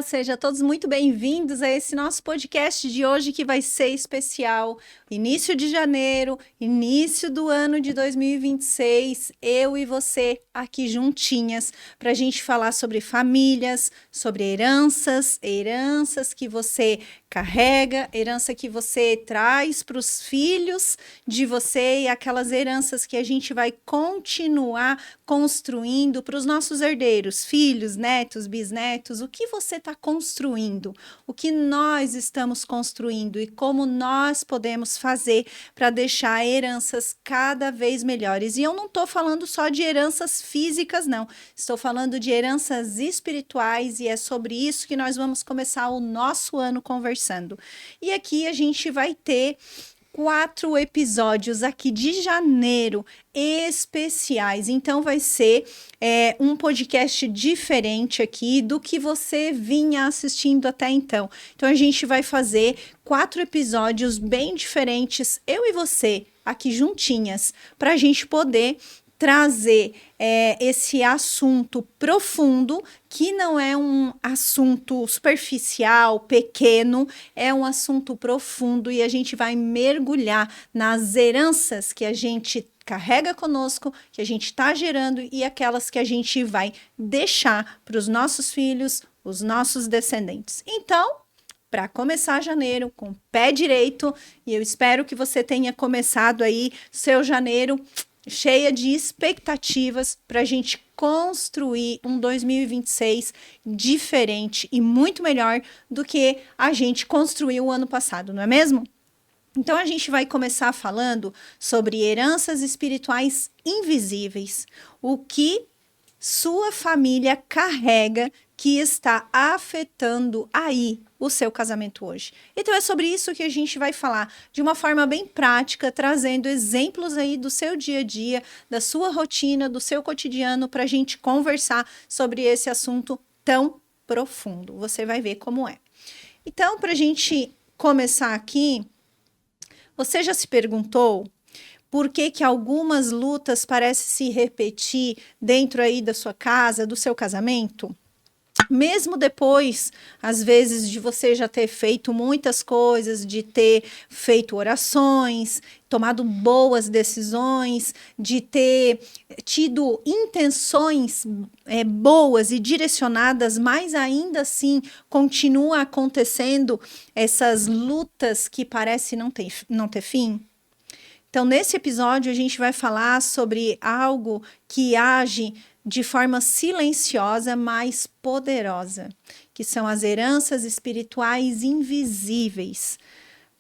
sejam todos muito bem-vindos a esse nosso podcast de hoje que vai ser especial. Início de janeiro, início do ano de 2026, eu e você aqui juntinhas para a gente falar sobre famílias, sobre heranças que você carrega, herança que você traz para os filhos de você e aquelas heranças que a gente vai continuar construindo para os nossos herdeiros, filhos, netos, bisnetos. O que você está construindo? O que nós estamos construindo e como nós podemos fazer para deixar heranças cada vez melhores? E eu não estou falando só de heranças físicas, não. Estou falando de heranças espirituais e é sobre isso que nós vamos começar o nosso ano conversando. E aqui a gente vai ter 4 episódios aqui de janeiro especiais, então vai ser um podcast diferente aqui do que você vinha assistindo até então. Então a gente vai fazer 4 episódios bem diferentes, eu e você aqui juntinhas, para a gente poder trazer esse assunto profundo, que não é um assunto superficial, pequeno, é um assunto profundo e a gente vai mergulhar nas heranças que a gente carrega conosco, que a gente está gerando e aquelas que a gente vai deixar para os nossos filhos, os nossos descendentes. Então, para começar janeiro com o pé direito, e eu espero que você tenha começado aí seu janeiro cheia de expectativas para a gente construir um 2026 diferente e muito melhor do que a gente construiu o ano passado, não é mesmo? Então a gente vai começar falando sobre heranças espirituais invisíveis, o que sua família carrega que está afetando aí o seu casamento hoje. Então é sobre isso que a gente vai falar de uma forma bem prática, trazendo exemplos aí do seu dia a dia, da sua rotina, do seu cotidiano, para a gente conversar sobre esse assunto tão profundo. Você vai ver como é. Então, para a gente começar aqui, você já se perguntou por que que algumas lutas parecem se repetir dentro aí da sua casa, do seu casamento? Mesmo depois, às vezes, de você já ter feito muitas coisas, de ter feito orações, tomado boas decisões, de ter tido intenções boas e direcionadas, mas ainda assim continua acontecendo essas lutas que parecem não ter fim? Então, nesse episódio, a gente vai falar sobre algo que age de forma silenciosa, mas poderosa, que são as heranças espirituais invisíveis,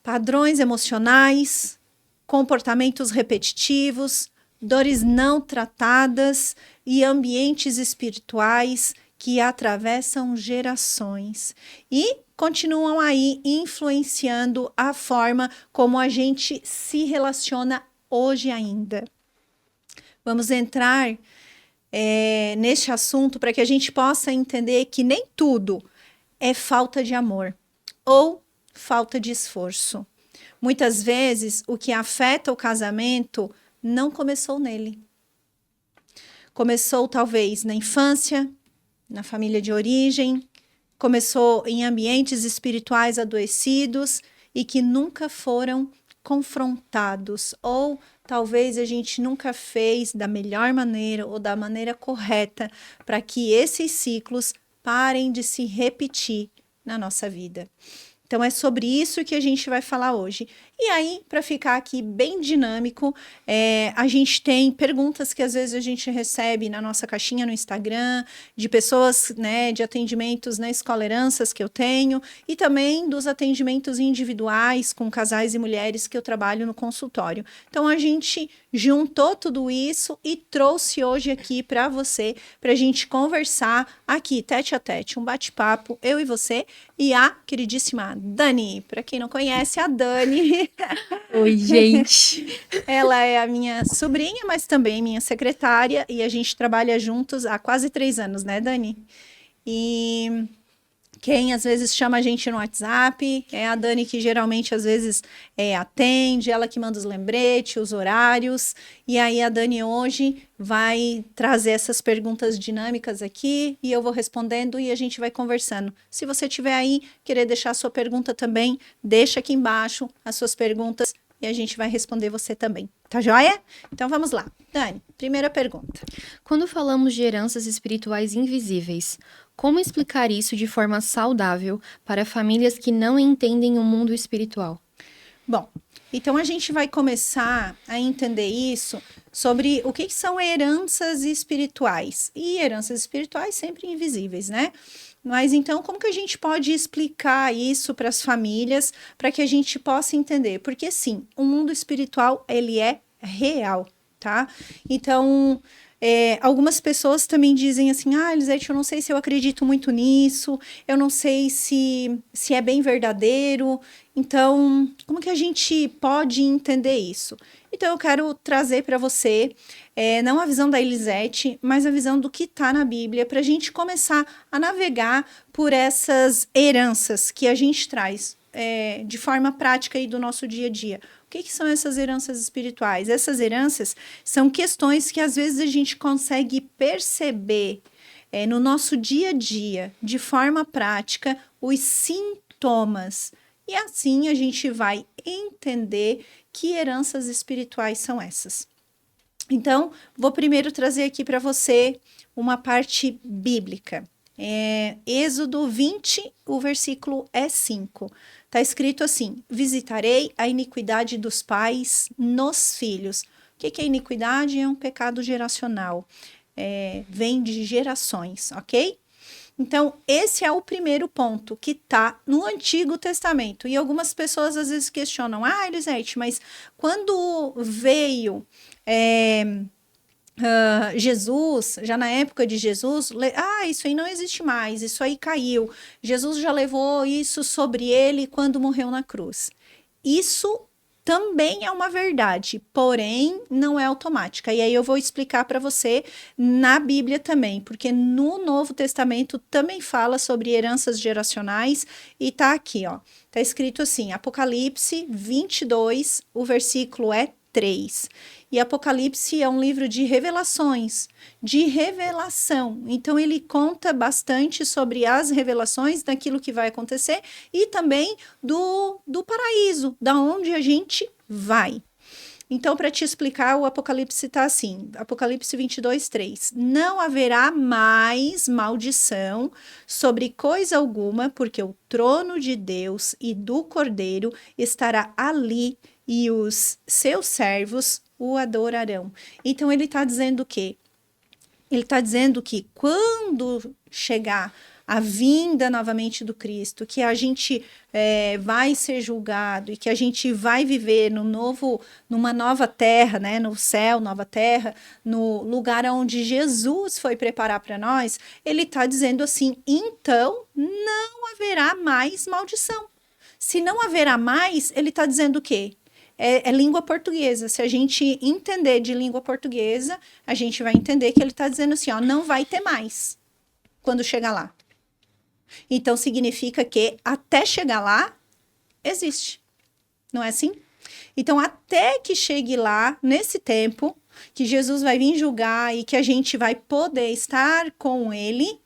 padrões emocionais, comportamentos repetitivos, dores não tratadas e ambientes espirituais que atravessam gerações e continuam aí influenciando a forma como a gente se relaciona hoje ainda. Vamos entrar neste assunto para que a gente possa entender que nem tudo é falta de amor ou falta de esforço. Muitas vezes, o que afeta o casamento não começou nele. Começou talvez na infância, na família de origem, começou em ambientes espirituais adoecidos e que nunca foram confrontados, ou talvez a gente nunca fez da melhor maneira ou da maneira correta para que esses ciclos parem de se repetir na nossa vida. Então é sobre isso que a gente vai falar hoje. E aí, para ficar aqui bem dinâmico, a gente tem perguntas que às vezes a gente recebe na nossa caixinha no Instagram, de pessoas, né, de atendimentos na Escola Heranças que eu tenho, e também dos atendimentos individuais com casais e mulheres que eu trabalho no consultório. Então a gente juntou tudo isso e trouxe hoje aqui para você, para a gente conversar aqui, tete a tete, um bate-papo, eu e você, e a queridíssima Dani. Para quem não conhece, a Dani... Oi, gente. Ela é a minha sobrinha, mas também minha secretária, e a gente trabalha juntos há quase 3 anos, né, Dani? E Quem às vezes chama a gente no WhatsApp é a Dani, que geralmente às vezes atende, ela que manda os lembretes, os horários. E aí a Dani hoje vai trazer essas perguntas dinâmicas aqui e eu vou respondendo e a gente vai conversando. Se você tiver aí, querer deixar a sua pergunta também, deixa aqui embaixo as suas perguntas e a gente vai responder você também. Tá joia? Então vamos lá. Dani, primeira pergunta. Quando falamos de heranças espirituais invisíveis, como explicar isso de forma saudável para famílias que não entendem o mundo espiritual? Bom, então a gente vai começar a entender isso sobre o que são heranças espirituais. E heranças espirituais sempre invisíveis, né? Mas então, como que a gente pode explicar isso para as famílias, para que a gente possa entender? Porque sim, o mundo espiritual, ele é real, tá? Então, algumas pessoas também dizem assim, Elisete, eu não sei se eu acredito muito nisso, eu não sei se é bem verdadeiro, então, como que a gente pode entender isso? Então, eu quero trazer para você, não a visão da Elisete, mas a visão do que está na Bíblia, para a gente começar a navegar por essas heranças que a gente traz de forma prática aí do nosso dia a dia. O que são essas heranças espirituais? Essas heranças são questões que às vezes a gente consegue perceber no nosso dia a dia, de forma prática, os sintomas. E assim a gente vai entender que heranças espirituais são essas. Então, vou primeiro trazer aqui para você uma parte bíblica. Êxodo 20, o versículo é 5. Está escrito assim: visitarei a iniquidade dos pais nos filhos. O que é iniquidade? É um pecado geracional. Vem de gerações, ok? Então, esse é o primeiro ponto que está no Antigo Testamento. E algumas pessoas às vezes questionam, Elisete, mas quando veio Jesus, já na época de Jesus, isso aí não existe mais, isso aí caiu. Jesus já levou isso sobre ele quando morreu na cruz. Isso também é uma verdade, porém não é automática. E aí eu vou explicar para você na Bíblia também, porque no Novo Testamento também fala sobre heranças geracionais e tá aqui, ó. Tá escrito assim, Apocalipse 22, o versículo é 3. E Apocalipse é um livro de revelações, de revelação. Então, ele conta bastante sobre as revelações daquilo que vai acontecer e também do paraíso, da onde a gente vai. Então, para te explicar, o Apocalipse está assim, Apocalipse 22, 3. Não haverá mais maldição sobre coisa alguma, porque o trono de Deus e do Cordeiro estará ali e os seus servos o adorarão. Então, ele está dizendo o quê? Ele está dizendo que quando chegar a vinda novamente do Cristo, que a gente vai ser julgado e que a gente vai viver numa nova terra, né, no céu, nova terra, no lugar onde Jesus foi preparar para nós, ele está dizendo assim, então não haverá mais maldição. Se não haverá mais, ele está dizendo o quê? É língua portuguesa. Se a gente entender de língua portuguesa, a gente vai entender que ele está dizendo assim, ó, não vai ter mais quando chegar lá. Então, significa que até chegar lá, existe. Não é assim? Então, até que chegue lá, nesse tempo, que Jesus vai vir julgar e que a gente vai poder estar com ele,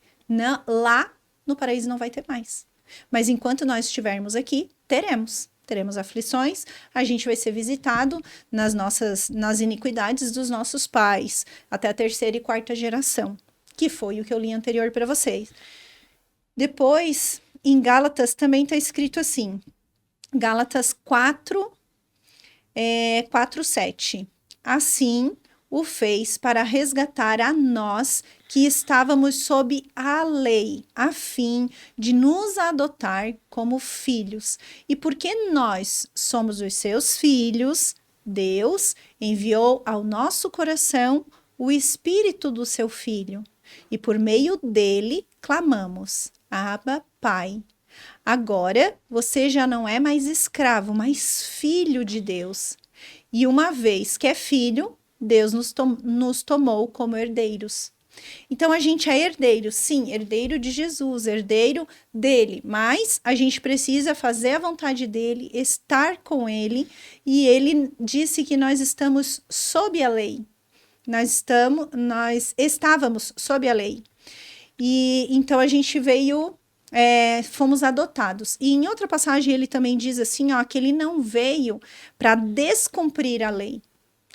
lá no paraíso não vai ter mais. Mas enquanto nós estivermos aqui, teremos aflições, a gente vai ser visitado nas iniquidades dos nossos pais, até a terceira e quarta geração, que foi o que eu li anterior para vocês. Depois, em Gálatas também está escrito assim, Gálatas 4, 7. Assim o fez para resgatar a nós que estávamos sob a lei, a fim de nos adotar como filhos. E porque nós somos os seus filhos, Deus enviou ao nosso coração o Espírito do seu Filho. E por meio dele clamamos, Abba, Pai. Agora você já não é mais escravo, mas filho de Deus. E uma vez que é filho, Deus nos tomou como herdeiros. Então a gente é herdeiro, sim, herdeiro de Jesus, herdeiro dele, mas a gente precisa fazer a vontade dele, estar com ele, e ele disse que nós estamos sob a lei. Nós estávamos sob a lei. E então a gente veio, fomos adotados. E em outra passagem ele também diz assim, ó, que ele não veio para descumprir a lei.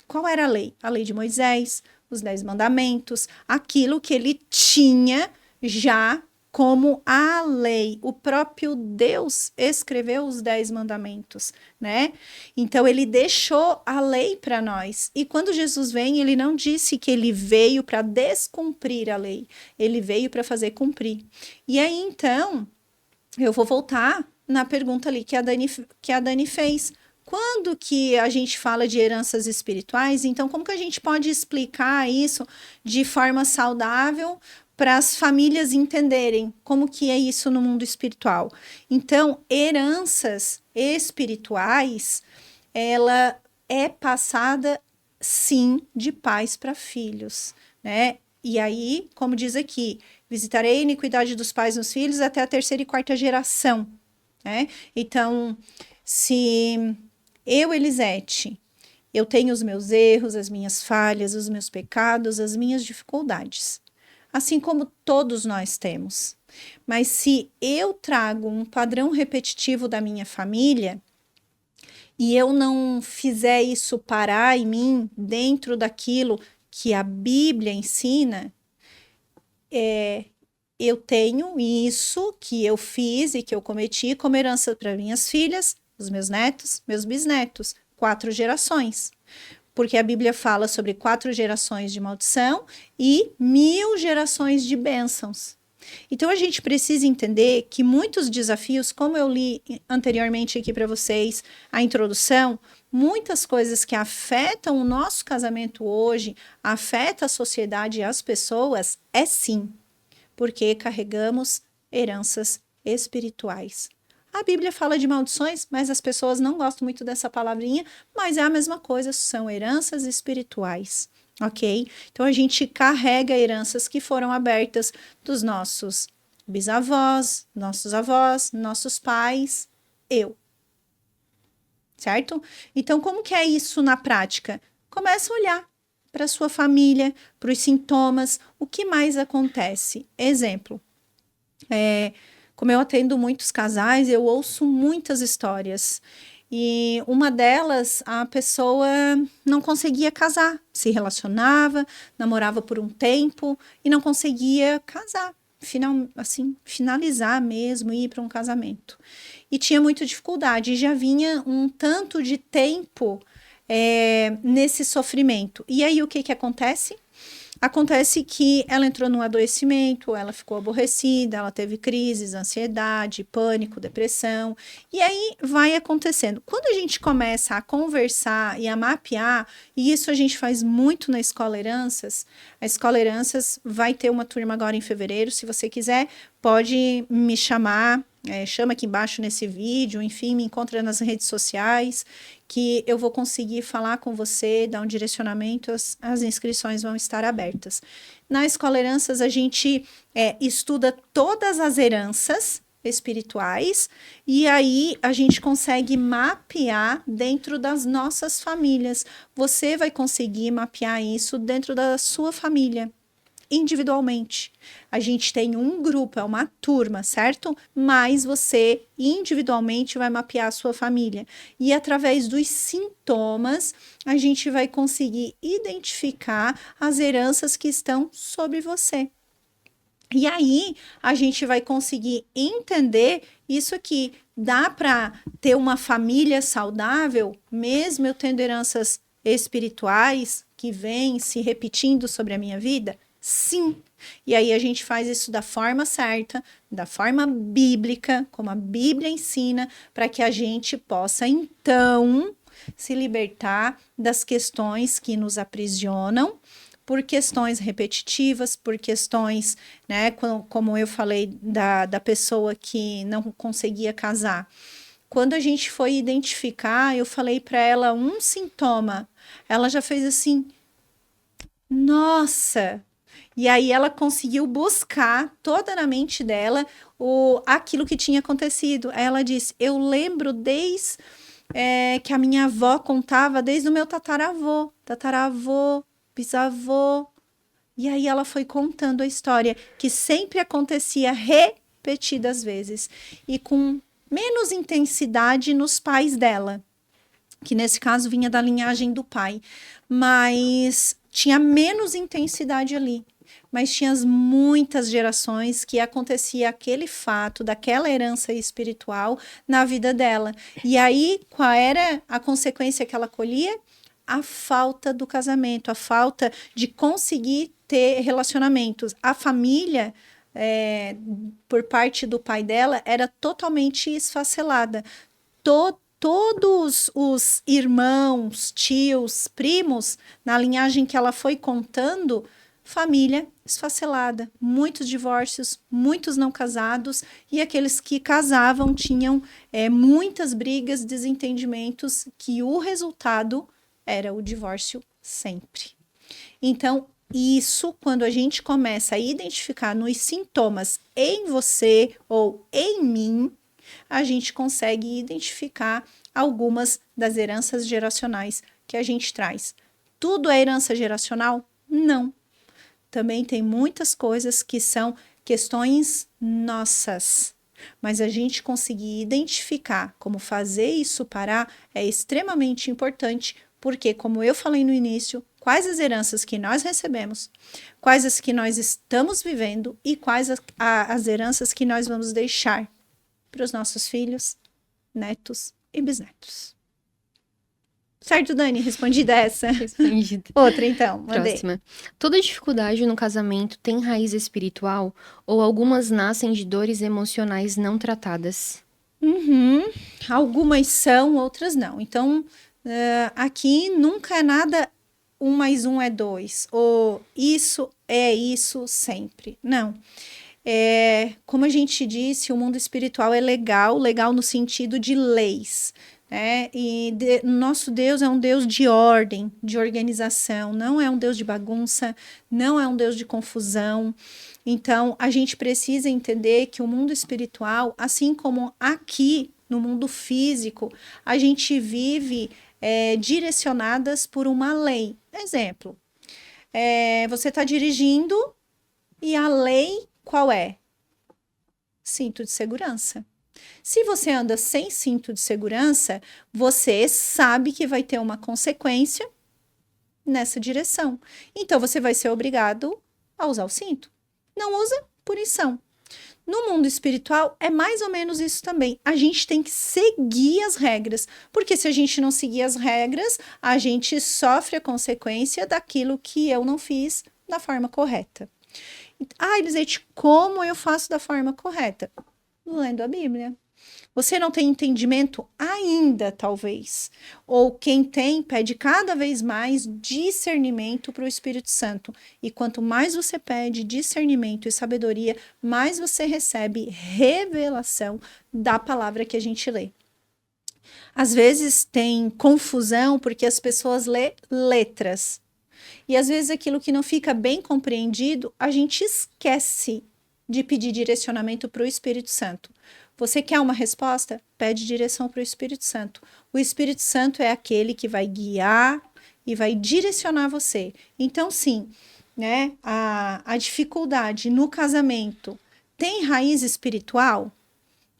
Qual era a lei? A lei de Moisés, os 10 mandamentos, aquilo que ele tinha já como a lei. O próprio Deus escreveu os 10 mandamentos, né? Então ele deixou a lei para nós. E quando Jesus vem, ele não disse que ele veio para descumprir a lei, ele veio para fazer cumprir. E aí então, eu vou voltar na pergunta ali que a Dani fez. Quando que a gente fala de heranças espirituais, então como que a gente pode explicar isso de forma saudável para as famílias entenderem como que é isso no mundo espiritual? Então, heranças espirituais, ela é passada, sim, de pais para filhos, né? E aí, como diz aqui, visitarei a iniquidade dos pais nos filhos até a 3ª e 4ª geração, né? Então, se eu, Elisete, eu tenho os meus erros, as minhas falhas, os meus pecados, as minhas dificuldades, assim como todos nós temos. Mas se eu trago um padrão repetitivo da minha família e eu não fizer isso parar em mim dentro daquilo que a Bíblia ensina, eu tenho isso que eu fiz e que eu cometi como herança para minhas filhas, os meus netos, meus bisnetos, 4 gerações. Porque a Bíblia fala sobre 4 gerações de maldição e 1000 gerações de bênçãos. Então a gente precisa entender que muitos desafios, como eu li anteriormente aqui para vocês, a introdução, muitas coisas que afetam o nosso casamento hoje, afetam a sociedade e as pessoas, é sim, porque carregamos heranças espirituais. A Bíblia fala de maldições, mas as pessoas não gostam muito dessa palavrinha, mas é a mesma coisa, são heranças espirituais, ok? Então a gente carrega heranças que foram abertas dos nossos bisavós, nossos avós, nossos pais, certo? Então como que é isso na prática? Começa a olhar para a sua família, para os sintomas, o que mais acontece? Exemplo, como eu atendo muitos casais, eu ouço muitas histórias. E uma delas, a pessoa não conseguia casar, se relacionava, namorava por um tempo e não conseguia casar, finalizar mesmo, ir para um casamento. E tinha muita dificuldade, já vinha um tanto de tempo nesse sofrimento. E aí o que acontece? Acontece que ela entrou num adoecimento, ela ficou aborrecida, ela teve crises, ansiedade, pânico, depressão, e aí vai acontecendo. Quando a gente começa a conversar e a mapear, e isso a gente faz muito na Escola Heranças, a Escola Heranças vai ter uma turma agora em fevereiro, se você quiser, pode me chamar, chama aqui embaixo nesse vídeo, enfim, me encontra nas redes sociais, que eu vou conseguir falar com você, dar um direcionamento, as inscrições vão estar abertas. Na Escola Heranças, a gente estuda todas as heranças espirituais, e aí a gente consegue mapear dentro das nossas famílias. Você vai conseguir mapear isso dentro da sua família, individualmente. A gente tem um grupo, é uma turma, certo? Mas você individualmente vai mapear a sua família. E através dos sintomas, a gente vai conseguir identificar as heranças que estão sobre você. E aí, a gente vai conseguir entender isso aqui. Dá para ter uma família saudável, mesmo eu tendo heranças espirituais que vêm se repetindo sobre a minha vida? Sim. E aí a gente faz isso da forma certa, da forma bíblica, como a Bíblia ensina, para que a gente possa, então, se libertar das questões que nos aprisionam, por questões repetitivas, por questões, né, como eu falei da pessoa que não conseguia casar. Quando a gente foi identificar, eu falei para ela um sintoma, ela já fez assim, nossa, E aí ela conseguiu buscar toda na mente dela aquilo que tinha acontecido. Aí ela disse: eu lembro desde que a minha avó contava, desde o meu tataravô, bisavô. E aí ela foi contando a história, que sempre acontecia repetidas vezes. E com menos intensidade nos pais dela, que nesse caso vinha da linhagem do pai. Mas tinha menos intensidade ali. Mas tinha muitas gerações que acontecia aquele fato, daquela herança espiritual na vida dela. E aí, qual era a consequência que ela colhia? A falta do casamento, a falta de conseguir ter relacionamentos. A família, por parte do pai dela, era totalmente esfacelada. Todos os irmãos, tios, primos, na linhagem que ela foi contando, família esfacelada, muitos divórcios, muitos não casados, e aqueles que casavam tinham muitas brigas, desentendimentos, que o resultado era o divórcio sempre. Então, isso, quando a gente começa a identificar nos sintomas em você ou em mim, a gente consegue identificar algumas das heranças geracionais que a gente traz. Tudo é herança geracional? Não. Também tem muitas coisas que são questões nossas. Mas a gente conseguir identificar como fazer isso parar é extremamente importante, porque, como eu falei no início, quais as heranças que nós recebemos, quais as que nós estamos vivendo e quais as heranças que nós vamos deixar para os nossos filhos, netos e bisnetos. Certo, Dani? Respondida essa? Respondida. Outra, então. Mandei. Próxima. Toda dificuldade no casamento tem raiz espiritual ou algumas nascem de dores emocionais não tratadas? Algumas são, outras não. Então, aqui nunca é nada 1 mais 1 é 2. Ou isso é isso sempre. Não. Como a gente disse, o mundo espiritual é legal no sentido de leis. E nosso Deus é um Deus de ordem, de organização, não é um Deus de bagunça, não é um Deus de confusão. Então, a gente precisa entender que o mundo espiritual, assim como aqui no mundo físico, a gente vive direcionadas por uma lei. Exemplo, você está dirigindo e a lei qual é? Cinto de segurança. Se você anda sem cinto de segurança, você sabe que vai ter uma consequência nessa direção. Então, você vai ser obrigado a usar o cinto. Não usa, punição. No mundo espiritual, é mais ou menos isso também. A gente tem que seguir as regras, porque se a gente não seguir as regras, a gente sofre a consequência daquilo que eu não fiz da forma correta. Elisete, como eu faço da forma correta? Lendo a Bíblia. Você não tem entendimento ainda, talvez. Ou quem tem, pede cada vez mais discernimento para o Espírito Santo. E quanto mais você pede discernimento e sabedoria, mais você recebe revelação da palavra que a gente lê. Às vezes tem confusão porque as pessoas lê letras. E às vezes aquilo que não fica bem compreendido, a gente esquece de pedir direcionamento para o Espírito Santo. Você quer uma resposta? Pede direção para o Espírito Santo. O Espírito Santo é aquele que vai guiar e vai direcionar você. Então, sim, né, a dificuldade no casamento tem raiz espiritual,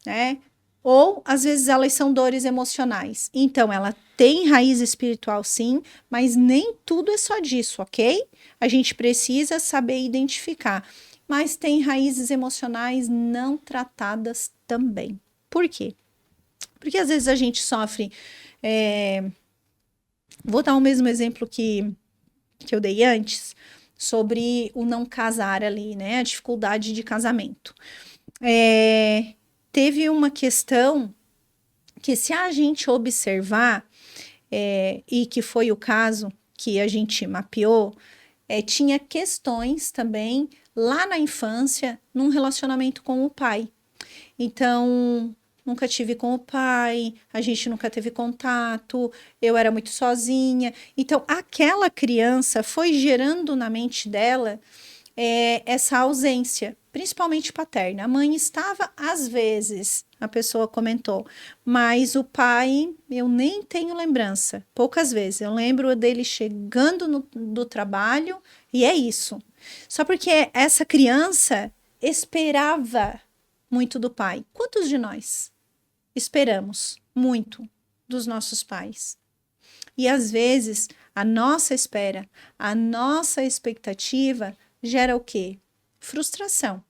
né? Ou, às vezes, elas são dores emocionais. Então, ela tem raiz espiritual, sim, mas nem tudo é só disso, ok? A gente precisa saber identificar. Mas tem raízes emocionais não tratadas também. Por quê? Porque às vezes a gente sofre. Vou dar o mesmo exemplo que eu dei antes, sobre o não casar ali, né? A dificuldade de casamento. Teve uma questão que, se a gente observar, e que foi o caso que a gente mapeou, tinha questões também lá na infância, num relacionamento com o pai. Então, nunca tive com o pai, a gente nunca teve contato, eu era muito sozinha. Então, aquela criança foi gerando na mente dela essa ausência, principalmente paterna. A mãe estava, às vezes, a pessoa comentou, mas o pai, eu nem tenho lembrança, poucas vezes. Eu lembro dele chegando do trabalho e é isso. Só porque essa criança esperava muito do pai. Quantos de nós esperamos muito dos nossos pais? E às vezes a nossa espera, a nossa expectativa gera o quê? Frustração.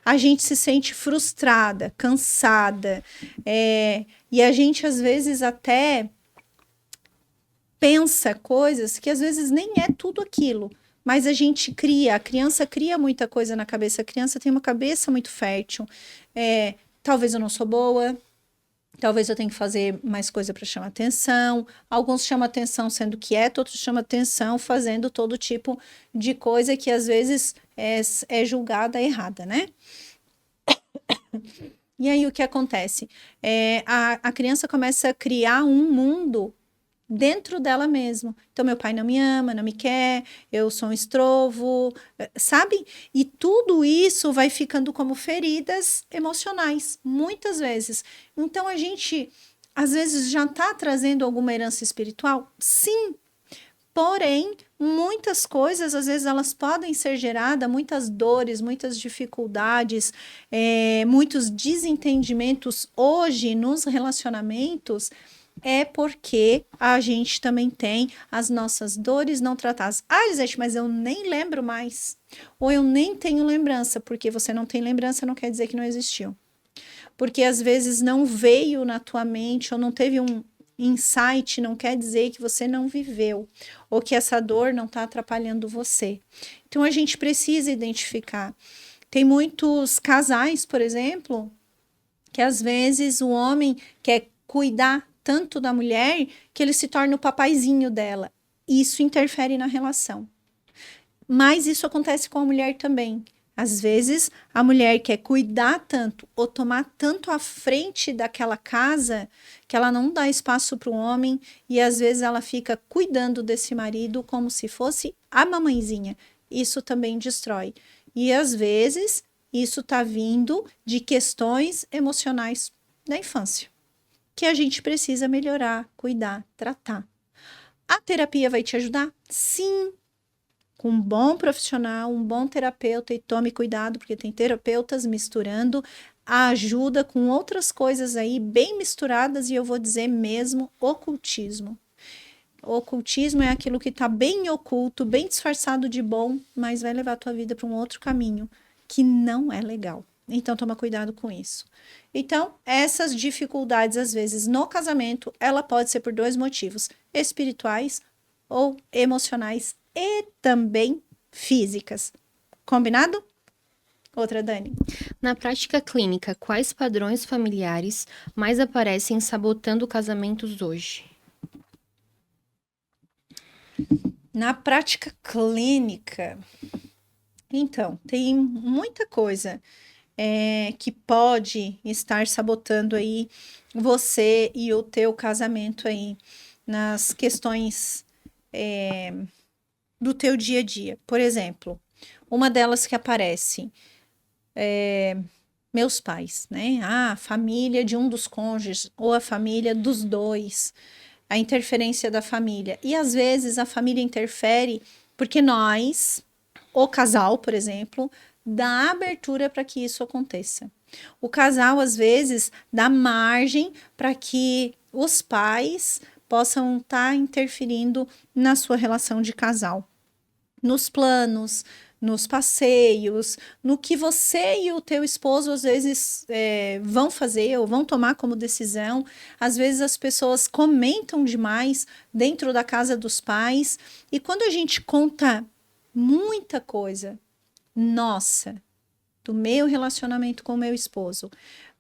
A gente se sente frustrada, cansada, e a gente às vezes até pensa coisas que às vezes nem é tudo aquilo, mas a gente cria, a criança cria muita coisa na cabeça, a criança tem uma cabeça muito fértil, talvez eu não sou boa, talvez eu tenha que fazer mais coisa para chamar atenção. Alguns chamam atenção sendo quieto, outros chamam atenção fazendo todo tipo de coisa que às vezes é julgada errada, né? E aí o que acontece? A criança começa a criar um mundo dentro dela mesma. Então, meu pai não me ama, não me quer, eu sou um estrovo, sabe? E tudo isso vai ficando como feridas emocionais, muitas vezes. Então, a gente, às vezes, já está trazendo alguma herança espiritual? Sim. Porém, muitas coisas, às vezes, elas podem ser geradas, muitas dores, muitas dificuldades, muitos desentendimentos hoje nos relacionamentos, é porque a gente também tem as nossas dores não tratadas. Ah, Elisete, mas eu nem lembro mais. Ou eu nem tenho lembrança. Porque você não tem lembrança não quer dizer que não existiu. Porque às vezes não veio na tua mente ou não teve um insight, não quer dizer que você não viveu. Ou que essa dor não está atrapalhando você. Então a gente precisa identificar. Tem muitos casais, por exemplo, que às vezes o homem quer cuidar tanto da mulher que ele se torna o papaizinho dela. Isso interfere na relação. Mas isso acontece com a mulher também. Às vezes, a mulher quer cuidar tanto ou tomar tanto à frente daquela casa que ela não dá espaço para o homem e às vezes ela fica cuidando desse marido como se fosse a mamãezinha. Isso também destrói. E às vezes, isso está vindo de questões emocionais da infância, que a gente precisa melhorar, cuidar, tratar. A terapia vai te ajudar? Sim. Com um bom profissional, um bom terapeuta, e tome cuidado, porque tem terapeutas misturando a ajuda com outras coisas aí bem misturadas, e eu vou dizer mesmo ocultismo. O ocultismo é aquilo que está bem oculto, bem disfarçado de bom, mas vai levar a tua vida para um outro caminho que não é legal. Então, toma cuidado com isso. Então, essas dificuldades, às vezes, no casamento, ela pode ser por dois motivos, espirituais ou emocionais e também físicas. Combinado? Outra, Dani. Na prática clínica, quais padrões familiares mais aparecem sabotando casamentos hoje? Na prática clínica, então, tem muita coisa que pode estar sabotando aí você e o teu casamento aí nas questões do teu dia a dia. Por exemplo, uma delas que aparece, meus pais, né? A família de um dos cônjuges ou a família dos dois, a interferência da família. E às vezes a família interfere porque nós, o casal, por exemplo, dá abertura para que isso aconteça. O casal, às vezes, dá margem para que os pais possam estar interferindo na sua relação de casal, nos planos, nos passeios, no que você e o teu esposo às vezes vão fazer ou vão tomar como decisão. Às vezes as pessoas comentam demais dentro da casa dos pais, e quando a gente conta muita coisa, nossa, do meu relacionamento com o meu esposo,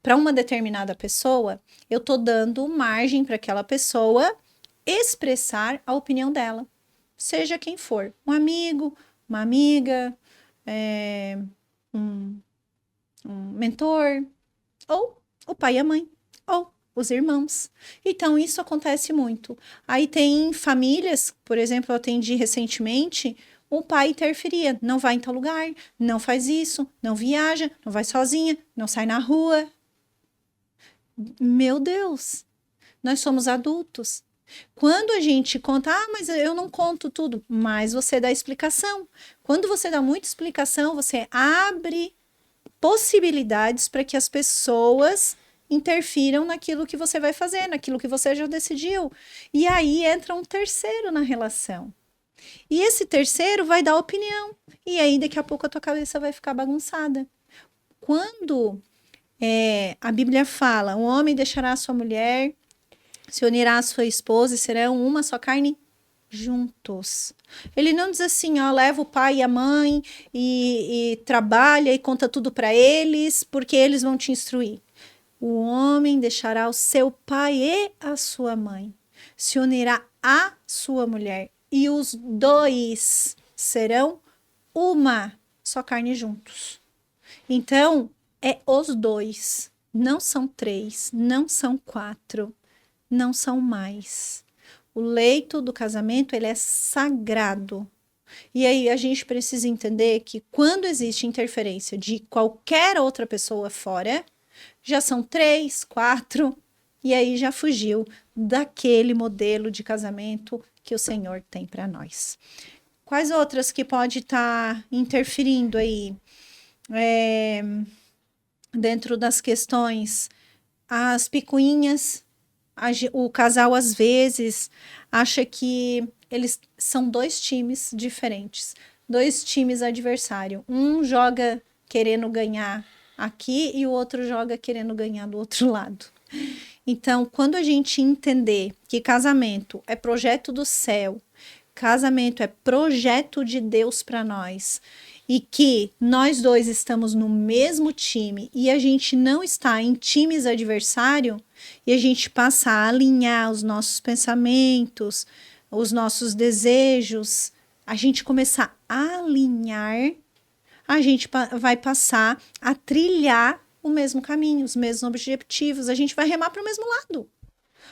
para uma determinada pessoa, eu tô dando margem para aquela pessoa expressar a opinião dela, seja quem for, um amigo, uma amiga, um mentor, ou o pai e a mãe, ou os irmãos. Então, isso acontece muito. Aí tem famílias, por exemplo, eu atendi recentemente o pai interferia. Não vai em tal lugar, não faz isso, não viaja, não vai sozinha, não sai na rua. Meu Deus, nós somos adultos. Quando a gente conta, mas eu não conto tudo, mas você dá explicação. Quando você dá muita explicação, você abre possibilidades para que as pessoas interfiram naquilo que você vai fazer, naquilo que você já decidiu. E aí entra um terceiro na relação. E esse terceiro vai dar opinião. E aí daqui a pouco a tua cabeça vai ficar bagunçada. Quando a Bíblia fala, o homem deixará a sua mulher, se unirá à sua esposa e serão uma só carne juntos. Ele não diz assim, ó, leva o pai e a mãe e trabalha e conta tudo para eles, porque eles vão te instruir. O homem deixará o seu pai e a sua mãe, se unirá à sua mulher, e os dois serão uma só carne juntos. Então, é os dois, não são 3, não são 4, não são mais. O leito do casamento, ele é sagrado. E aí a gente precisa entender que quando existe interferência de qualquer outra pessoa fora, já são 3, 4, e aí já fugiu daquele modelo de casamento que o Senhor tem para nós. Quais outras que pode estar interferindo aí dentro das questões? As picuinhas. O casal, às vezes, acha que eles são 2 times diferentes, 2 times adversários. Um joga querendo ganhar aqui e o outro joga querendo ganhar do outro lado. Então, quando a gente entender que casamento é projeto do céu, casamento é projeto de Deus para nós, e que nós dois estamos no mesmo time e a gente não está em times adversários, e a gente passa a alinhar os nossos pensamentos, os nossos desejos, a gente começar a alinhar, a gente vai passar a trilhar o mesmo caminho, os mesmos objetivos, a gente vai remar para o mesmo lado.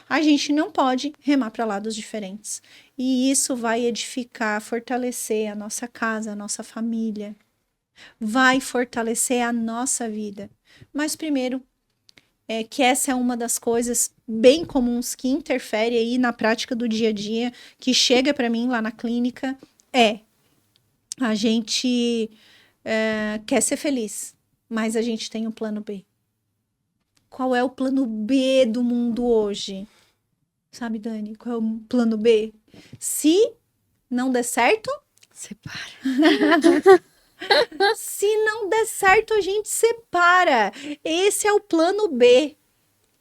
A gente não pode remar para lados diferentes. E isso vai edificar, fortalecer a nossa casa, a nossa família. Vai fortalecer a nossa vida. Mas primeiro, que essa é uma das coisas bem comuns que interfere aí na prática do dia a dia, que chega para mim lá na clínica, a gente quer ser feliz, mas a gente tem um plano B. Qual é o plano B do mundo hoje? Sabe, Dani, qual é o plano B? Se não der certo, separa. Se não der certo, a gente separa. Esse é o plano B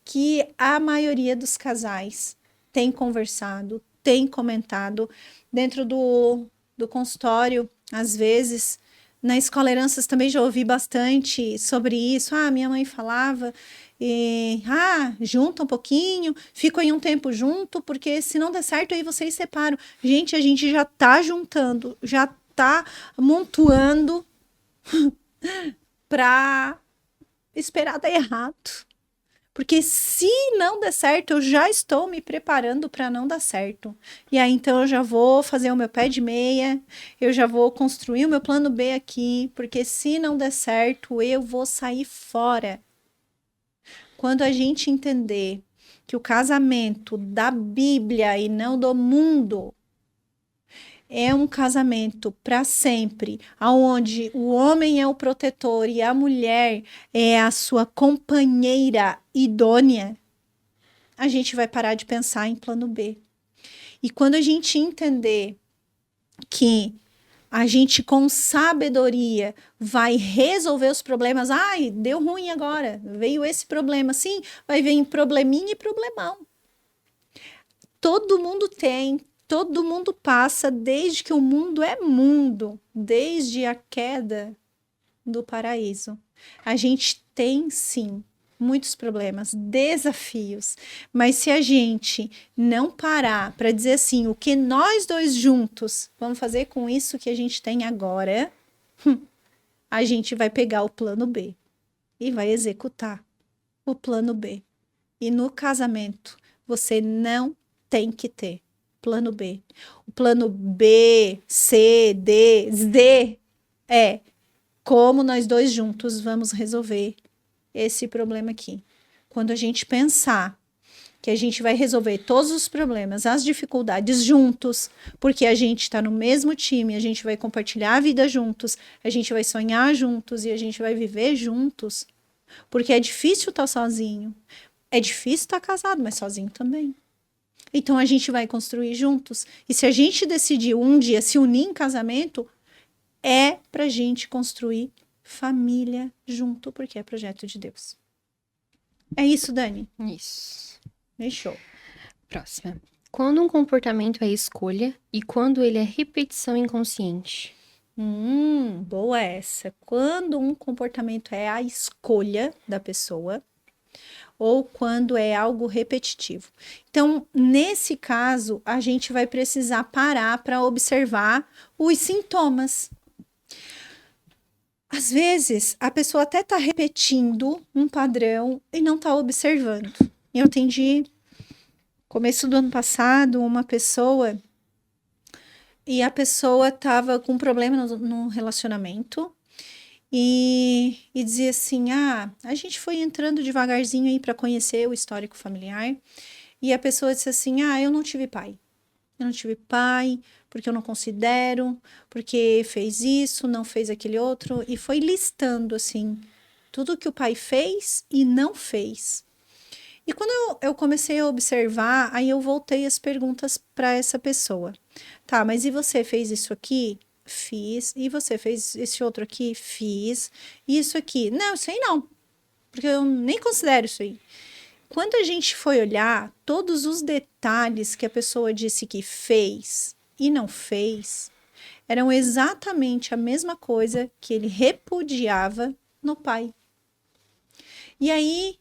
que a maioria dos casais tem conversado, tem comentado dentro do consultório, às vezes. Na Escola Heranças também já ouvi bastante sobre isso. Minha mãe falava, junta um pouquinho, fica aí um tempo junto, porque se não der certo, aí vocês separam. Gente, a gente já tá juntando, já tá amontoando para esperar dar errado. Porque se não der certo, eu já estou me preparando para não dar certo. E aí, então, eu já vou fazer o meu pé de meia, eu já vou construir o meu plano B aqui, porque se não der certo, eu vou sair fora. Quando a gente entender que o casamento da Bíblia e não do mundo é um casamento para sempre, onde o homem é o protetor e a mulher é a sua companheira idônea, a gente vai parar de pensar em plano B. E quando a gente entender que a gente com sabedoria vai resolver os problemas, deu ruim agora, veio esse problema, sim, vai vir probleminha e problemão. Todo mundo tem. Todo mundo passa desde que o mundo é mundo, desde a queda do paraíso. A gente tem, sim, muitos problemas, desafios, mas se a gente não parar para dizer assim, o que nós dois juntos vamos fazer com isso que a gente tem agora, a gente vai pegar o plano B e vai executar o plano B. E no casamento, você não tem que ter plano B. plano B, C, D, Z é como nós dois juntos vamos resolver esse problema aqui. Quando a gente pensar que a gente vai resolver todos os problemas, as dificuldades juntos, porque a gente está no mesmo time, a gente vai compartilhar a vida juntos, a gente vai sonhar juntos e a gente vai viver juntos, porque é difícil estar sozinho, é difícil estar casado, mas sozinho também. Então a gente vai construir juntos. E se a gente decidir um dia se unir em casamento, é pra gente construir família junto, porque é projeto de Deus. É isso, Dani? Isso. Fechou. Próxima. Quando um comportamento é escolha e quando ele é repetição inconsciente? Boa essa. Quando um comportamento é a escolha da pessoa ou quando é algo repetitivo. Então, nesse caso, a gente vai precisar parar para observar os sintomas. Às vezes, a pessoa até está repetindo um padrão e não está observando. Eu atendi, começo do ano passado, uma pessoa e a pessoa estava com um problema no relacionamento e dizia assim, a gente foi entrando devagarzinho aí para conhecer o histórico familiar e a pessoa disse assim, eu não tive pai. Eu não tive pai, porque eu não considero, porque fez isso, não fez aquele outro, e foi listando, assim, tudo que o pai fez e não fez. E quando eu comecei a observar, aí eu voltei as perguntas para essa pessoa. Tá, mas e você fez isso aqui? Fiz. E você fez esse outro aqui? Fiz. E isso aqui? Não, isso aí não, porque eu nem considero isso aí. Quando a gente foi olhar todos os detalhes que a pessoa disse que fez e não fez, eram exatamente a mesma coisa que ele repudiava no pai. E aí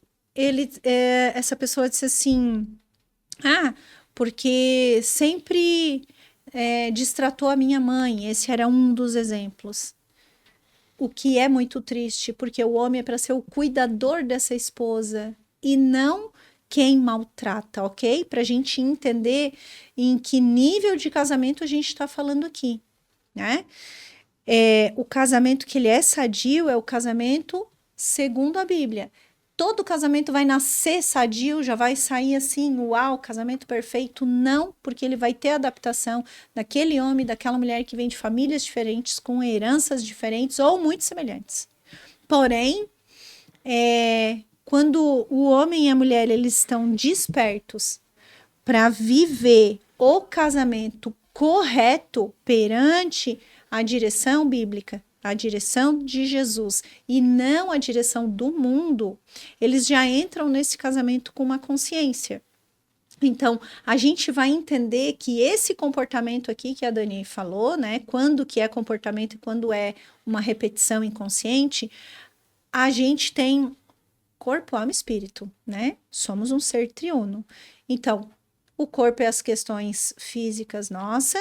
essa pessoa disse assim, porque sempre distratou a minha mãe. Esse era um dos exemplos. O que é muito triste, porque o homem é para ser o cuidador dessa esposa e não quem maltrata, ok? Para a gente entender em que nível de casamento a gente está falando aqui, né? O casamento que ele é sadio é o casamento segundo a Bíblia. Todo casamento vai nascer sadio, já vai sair assim, uau, casamento perfeito. Não, porque ele vai ter adaptação daquele homem, daquela mulher que vem de famílias diferentes, com heranças diferentes ou muito semelhantes. Porém, quando o homem e a mulher eles estão despertos para viver o casamento correto perante a direção bíblica, a direção de Jesus e não a direção do mundo, eles já entram nesse casamento com uma consciência. Então, a gente vai entender que esse comportamento aqui que a Dani falou, né, quando que é comportamento e quando é uma repetição inconsciente, a gente tem corpo, alma e espírito, né? Somos um ser triuno. Então, o corpo é as questões físicas nossa,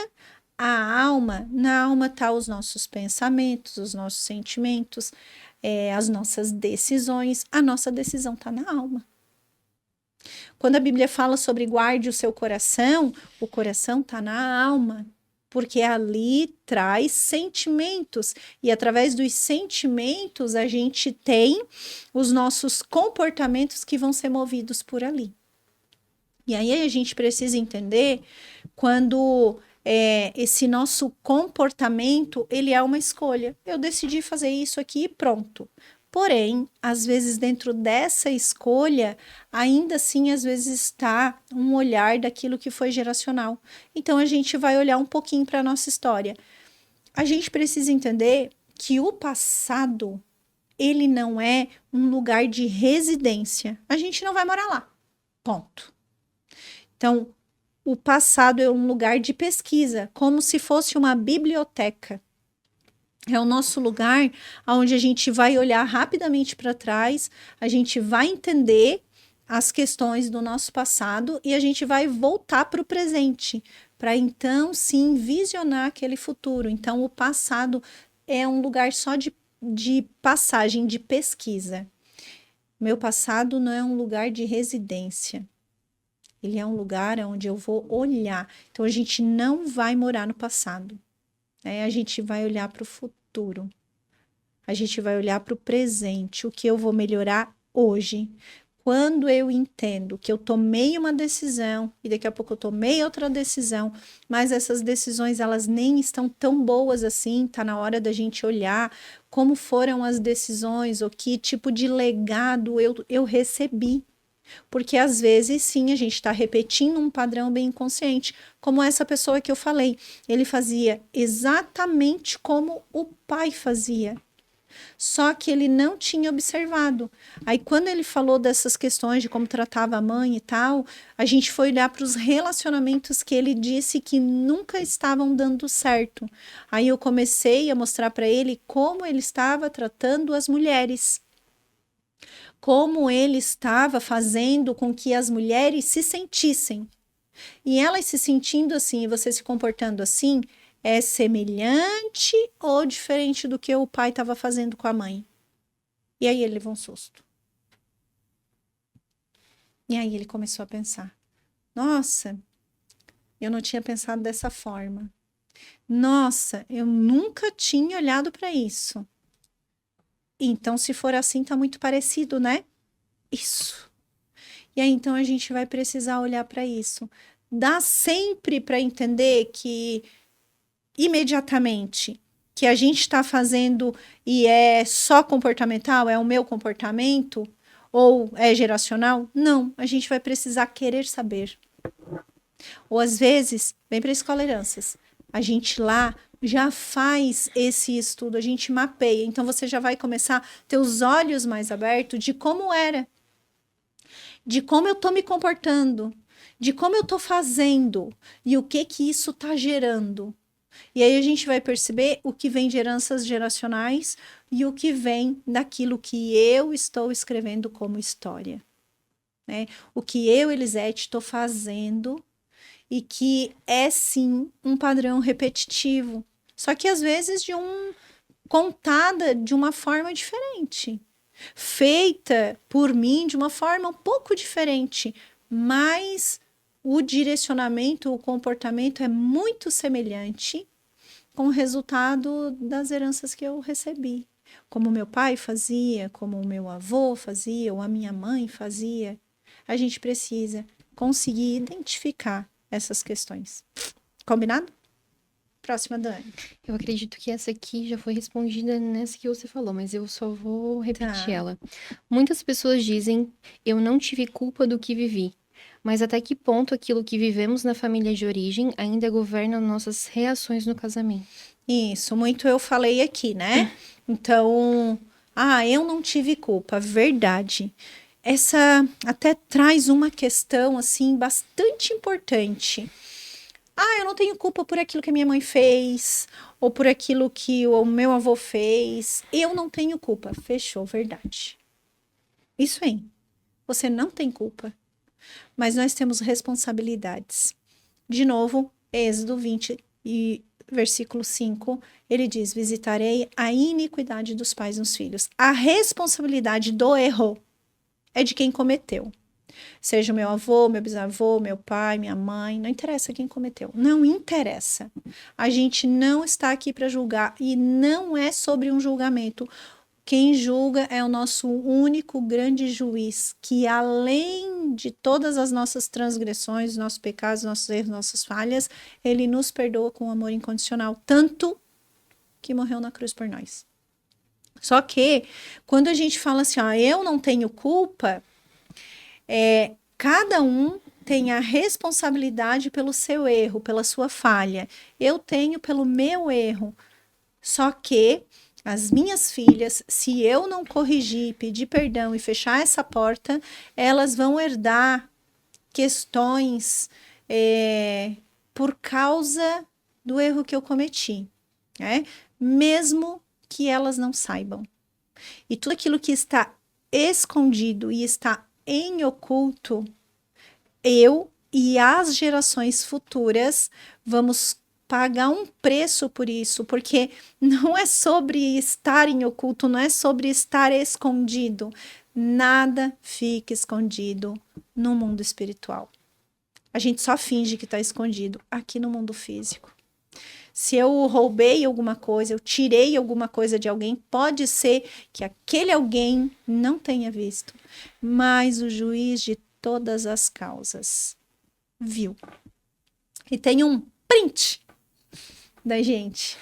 a alma, na alma tá os nossos pensamentos, os nossos sentimentos, as nossas decisões, a nossa decisão tá na alma. Quando a Bíblia fala sobre guarde o seu coração, o coração tá na alma, porque ali traz sentimentos e através dos sentimentos a gente tem os nossos comportamentos que vão ser movidos por ali. E aí a gente precisa entender quando esse nosso comportamento ele é uma escolha. Eu decidi fazer isso aqui e pronto. Porém, às vezes dentro dessa escolha, ainda assim, às vezes está um olhar daquilo que foi geracional. Então, a gente vai olhar um pouquinho para a nossa história. A gente precisa entender que o passado, ele não é um lugar de residência. A gente não vai morar lá. Ponto. Então, o passado é um lugar de pesquisa, como se fosse uma biblioteca. É o nosso lugar onde a gente vai olhar rapidamente para trás, a gente vai entender as questões do nosso passado e a gente vai voltar para o presente, para então sim visionar aquele futuro. Então, o passado é um lugar só de passagem, de pesquisa. Meu passado não é um lugar de residência. Ele é um lugar onde eu vou olhar. Então, a gente não vai morar no passado, né? A gente vai olhar para o futuro. A gente vai olhar para o presente, o que eu vou melhorar hoje. Quando eu entendo que eu tomei uma decisão e daqui a pouco eu tomei outra decisão, mas essas decisões elas nem estão tão boas assim, tá na hora da gente olhar como foram as decisões, ou que tipo de legado eu recebi. Porque às vezes, sim, a gente está repetindo um padrão bem inconsciente, como essa pessoa que eu falei. Ele fazia exatamente como o pai fazia, só que ele não tinha observado. Aí, quando ele falou dessas questões de como tratava a mãe e tal, a gente foi olhar para os relacionamentos que ele disse que nunca estavam dando certo. Aí eu comecei a mostrar para ele como ele estava tratando as mulheres, como ele estava fazendo com que as mulheres se sentissem. E elas se sentindo assim, e você se comportando assim, é semelhante ou diferente do que o pai estava fazendo com a mãe? E aí ele levou um susto. E aí ele começou a pensar: nossa, eu não tinha pensado dessa forma. Nossa, eu nunca tinha olhado para isso. Então, se for assim, tá muito parecido, né? Isso. E aí, então, a gente vai precisar olhar para isso. Dá sempre para entender que imediatamente que a gente está fazendo e é só comportamental, é o meu comportamento, ou é geracional? Não, a gente vai precisar querer saber. Ou às vezes, vem para a Escola Heranças, a gente lá já faz esse estudo, a gente mapeia, então você já vai começar a ter os olhos mais abertos de como era, de como eu estou me comportando, de como eu estou fazendo e o que isso está gerando. E aí a gente vai perceber o que vem de heranças geracionais e o que vem daquilo que eu estou escrevendo como história, né? O que eu, Elisete, estou fazendo e que é sim um padrão repetitivo, só que às vezes contada de uma forma diferente, feita por mim de uma forma um pouco diferente, mas o direcionamento, o comportamento é muito semelhante com o resultado das heranças que eu recebi. Como meu pai fazia, como o meu avô fazia, ou a minha mãe fazia. A gente precisa conseguir identificar essas questões. Combinado? Próxima, Dani. Eu acredito que essa aqui já foi respondida nessa que você falou, mas eu só vou repetir ela. Muitas pessoas dizem: eu não tive culpa do que vivi. Mas até que ponto aquilo que vivemos na família de origem ainda governa nossas reações no casamento? Isso, muito eu falei aqui, né? Então, eu não tive culpa, verdade. Essa até traz uma questão, assim, bastante importante. Eu não tenho culpa por aquilo que a minha mãe fez, ou por aquilo que o meu avô fez. Eu não tenho culpa. Fechou, verdade. Isso aí. Você não tem culpa. Mas nós temos responsabilidades. De novo, Êxodo 20 e versículo 5, ele diz: visitarei a iniquidade dos pais nos filhos. A responsabilidade do erro é de quem cometeu. Seja o meu avô, meu bisavô, meu pai, minha mãe, não interessa quem cometeu. Não interessa. A gente não está aqui para julgar e não é sobre um julgamento. Quem julga é o nosso único grande juiz, que além de todas as nossas transgressões, nossos pecados, nossos erros, nossas falhas, ele nos perdoa com amor incondicional, tanto que morreu na cruz por nós. Só que, quando a gente fala assim, eu não tenho culpa, cada um tem a responsabilidade pelo seu erro, pela sua falha. Eu tenho pelo meu erro. Só que as minhas filhas, se eu não corrigir, pedir perdão e fechar essa porta, elas vão herdar questões por causa do erro que eu cometi, né? Mesmo que elas não saibam. E tudo aquilo que está escondido e está em oculto, eu e as gerações futuras vamos pagar um preço por isso, porque não é sobre estar em oculto, não é sobre estar escondido. Nada fica escondido no mundo espiritual. a gente só finge que está escondido aqui no mundo físico. Se eu roubei alguma coisa, eu tirei alguma coisa de alguém, pode ser que aquele alguém não tenha visto, mas o juiz de todas as causas viu. E tem um print da gente,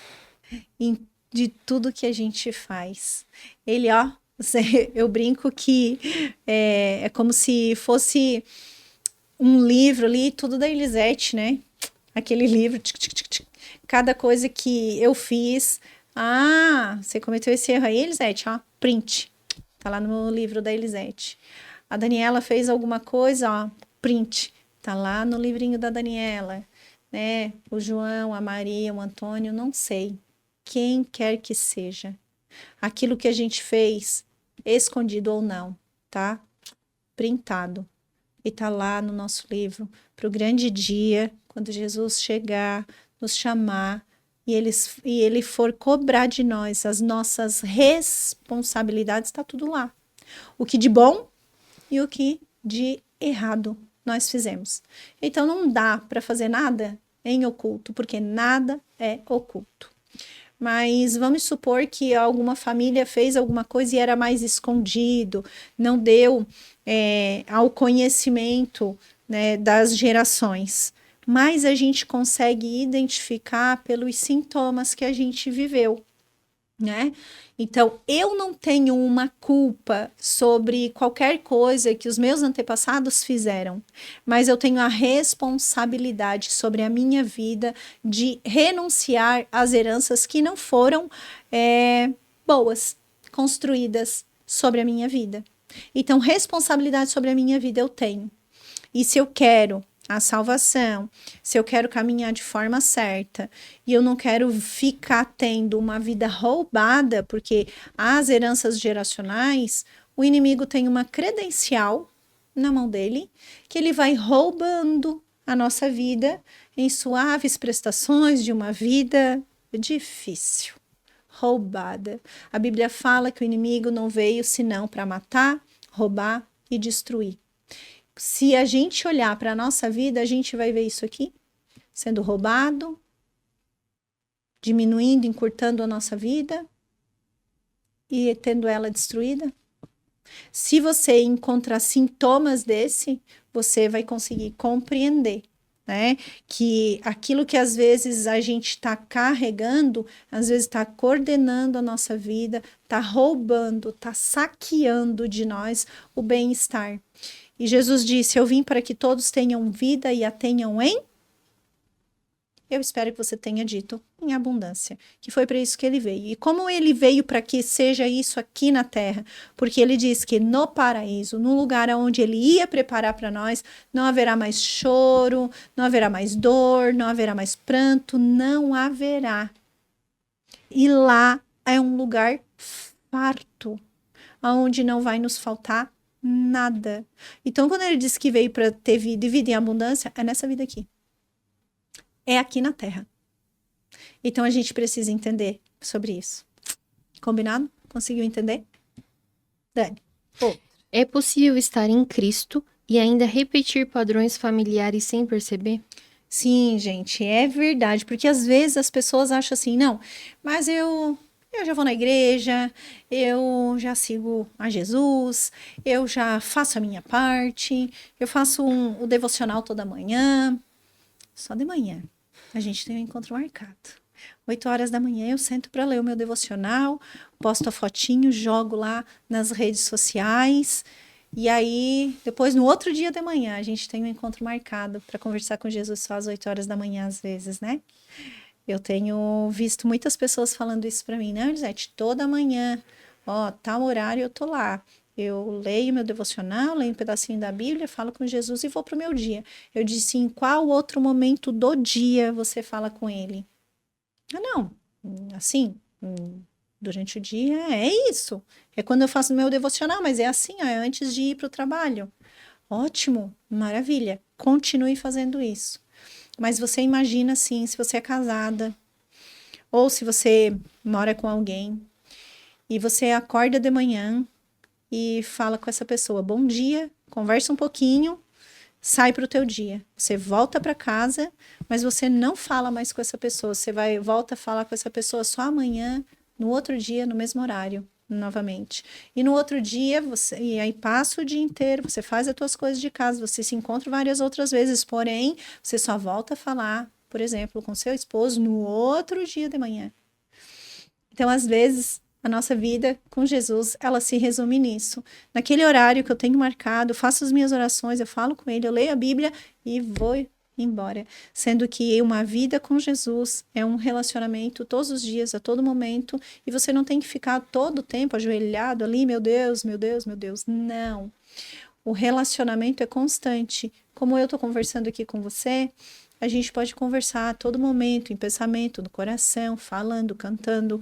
de tudo que a gente faz. Ele, ó, eu brinco que é como se fosse um livro ali, tudo da Elisete, né? Aquele livro, cada coisa que eu fiz. Ah, você cometeu esse erro aí, Elisete, ó, print. Tá lá no livro da Elisete. A Daniela fez alguma coisa, ó, print. Tá lá no livrinho da Daniela, né? O João, a Maria, o Antônio, não sei. Quem quer que seja. Aquilo que a gente fez, escondido ou não, tá? Printado. E tá lá no nosso livro, para o grande dia, quando Jesus chegar, nos chamar, e ele for cobrar de nós as nossas responsabilidades, está tudo lá. O que de bom e o que de errado nós fizemos. Então não dá para fazer nada em oculto, porque nada é oculto. Mas vamos supor que alguma família fez alguma coisa e era mais escondido, não deu ao conhecimento, né, das gerações. Mas a gente consegue identificar pelos sintomas que a gente viveu, né? Então, eu não tenho uma culpa sobre qualquer coisa que os meus antepassados fizeram, mas eu tenho a responsabilidade sobre a minha vida de renunciar às heranças que não foram boas, construídas sobre a minha vida. Então, responsabilidade sobre a minha vida eu tenho. E se eu quero a salvação, se eu quero caminhar de forma certa e eu não quero ficar tendo uma vida roubada, porque as heranças geracionais, o inimigo tem uma credencial na mão dele, que ele vai roubando a nossa vida em suaves prestações de uma vida difícil, roubada. A Bíblia fala que o inimigo não veio senão para matar, roubar e destruir. Se a gente olhar para a nossa vida, a gente vai ver isso aqui, sendo roubado, diminuindo, encurtando a nossa vida e tendo ela destruída. Se você encontrar sintomas desse, você vai conseguir compreender, né? Que aquilo que às vezes a gente está carregando, às vezes está coordenando a nossa vida, está roubando, está saqueando de nós o bem-estar. E Jesus disse, eu vim para que todos tenham vida e a tenham em... Eu espero que você tenha dito em abundância, que foi para isso que ele veio. E como ele veio para que seja isso aqui na terra? Porque ele diz que no paraíso, no lugar onde ele ia preparar para nós, não haverá mais choro, não haverá mais dor, não haverá mais pranto, não haverá. E lá é um lugar farto, onde não vai nos faltar nada. Então, quando ele disse que veio para ter vida e vida em abundância, é nessa vida aqui. É aqui na Terra. Então, a gente precisa entender sobre isso. Combinado? Conseguiu entender? Dani. É possível estar em Cristo e ainda repetir padrões familiares sem perceber? Sim, gente, é verdade. Porque às vezes as pessoas acham assim, não, mas eu já vou na igreja, eu já sigo a Jesus, eu já faço a minha parte, eu faço o devocional toda manhã. Só de manhã. A gente tem um encontro marcado. 8 horas da manhã eu sento para ler o meu devocional, posto a fotinho, jogo lá nas redes sociais. E aí, depois, no outro dia de manhã, a gente tem um encontro marcado para conversar com Jesus só às 8 horas da manhã, às vezes, né? Eu tenho visto muitas pessoas falando isso para mim, né, Elisete? Toda manhã, ó, tal horário eu tô lá. Eu leio meu devocional, leio um pedacinho da Bíblia, falo com Jesus e vou pro meu dia. Eu disse, em qual outro momento do dia você fala com ele? Ah, não, assim, durante o dia é isso. É quando eu faço meu devocional, mas é assim, ó, é antes de ir pro trabalho. Ótimo, maravilha, continue fazendo isso. Mas você imagina assim, se você é casada, ou se você mora com alguém, e você acorda de manhã e fala com essa pessoa, bom dia, conversa um pouquinho, sai para o teu dia. Você volta para casa, mas você não fala mais com essa pessoa. Você volta a falar com essa pessoa só amanhã, no outro dia, no mesmo horário, novamente. E no outro dia, e aí passa o dia inteiro, você faz as tuas coisas de casa, você se encontra várias outras vezes, porém, você só volta a falar, por exemplo, com seu esposo no outro dia de manhã. Então, às vezes, a nossa vida com Jesus, ela se resume nisso. Naquele horário que eu tenho marcado, eu faço as minhas orações, eu falo com ele, eu leio a Bíblia e vou embora. Sendo que uma vida com Jesus é um relacionamento todos os dias, a todo momento, e você não tem que ficar todo o tempo ajoelhado ali, meu Deus, meu Deus, meu Deus. Não. O relacionamento é constante. Como eu estou conversando aqui com você, a gente pode conversar a todo momento, em pensamento, no coração, falando, cantando,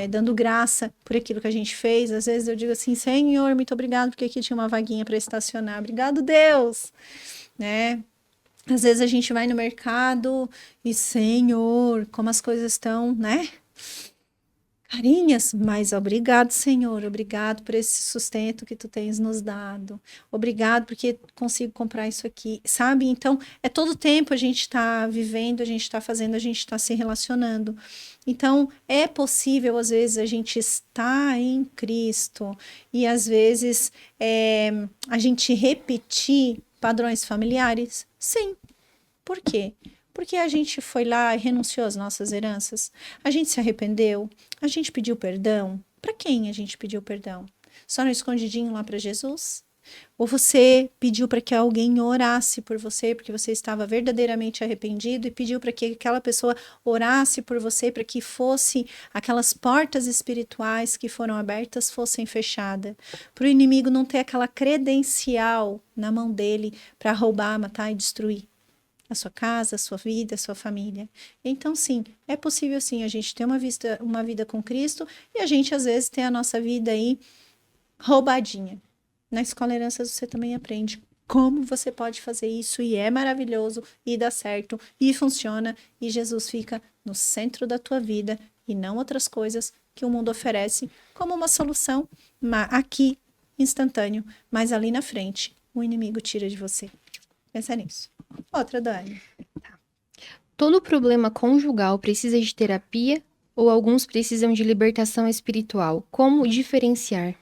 dando graça por aquilo que a gente fez. Às vezes eu digo assim, Senhor, muito obrigado, porque aqui tinha uma vaguinha para estacionar. Obrigado, Deus! Né? Às vezes a gente vai no mercado e, Senhor, como as coisas estão, né? Carinhas, mas obrigado, Senhor, obrigado por esse sustento que tu tens nos dado, obrigado porque consigo comprar isso aqui, sabe? Então, é todo tempo a gente está vivendo, a gente está fazendo, a gente está se relacionando. Então, é possível, às vezes, a gente estar em Cristo e, às vezes, a gente repetir padrões familiares? Sim. Por quê? Porque a gente foi lá e renunciou às nossas heranças. A gente se arrependeu. A gente pediu perdão. Para quem a gente pediu perdão? Só no escondidinho lá para Jesus? Ou você pediu para que alguém orasse por você, porque você estava verdadeiramente arrependido e pediu para que aquela pessoa orasse por você, para que fosse aquelas portas espirituais que foram abertas fossem fechadas, para o inimigo não ter aquela credencial na mão dele para roubar, matar e destruir a sua casa, a sua vida, a sua família. Então, sim, é possível sim a gente ter uma vida com Cristo e a gente, às vezes, ter a nossa vida aí roubadinha. Na Escola Heranças você também aprende como você pode fazer isso e é maravilhoso e dá certo e funciona e Jesus fica no centro da tua vida e não outras coisas que o mundo oferece como uma solução aqui, instantâneo, mas ali na frente o inimigo tira de você. Pensa nisso. Outra, Dani. Todo problema conjugal precisa de terapia ou alguns precisam de libertação espiritual? Como diferenciar?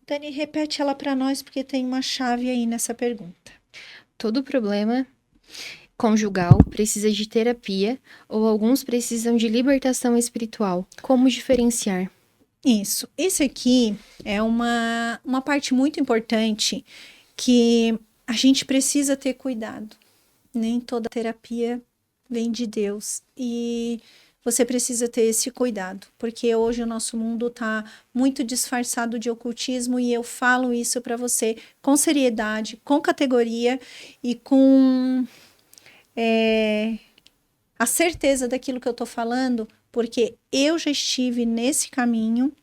Dani, repete ela para nós porque tem uma chave aí nessa pergunta. Todo problema conjugal precisa de terapia ou alguns precisam de libertação espiritual? Como diferenciar? Isso. Esse aqui é uma parte muito importante que a gente precisa ter cuidado. Nem toda terapia vem de Deus. E você precisa ter esse cuidado, porque hoje o nosso mundo está muito disfarçado de ocultismo e eu falo isso para você com seriedade, com categoria e com a certeza daquilo que eu estou falando, porque eu já estive nesse caminho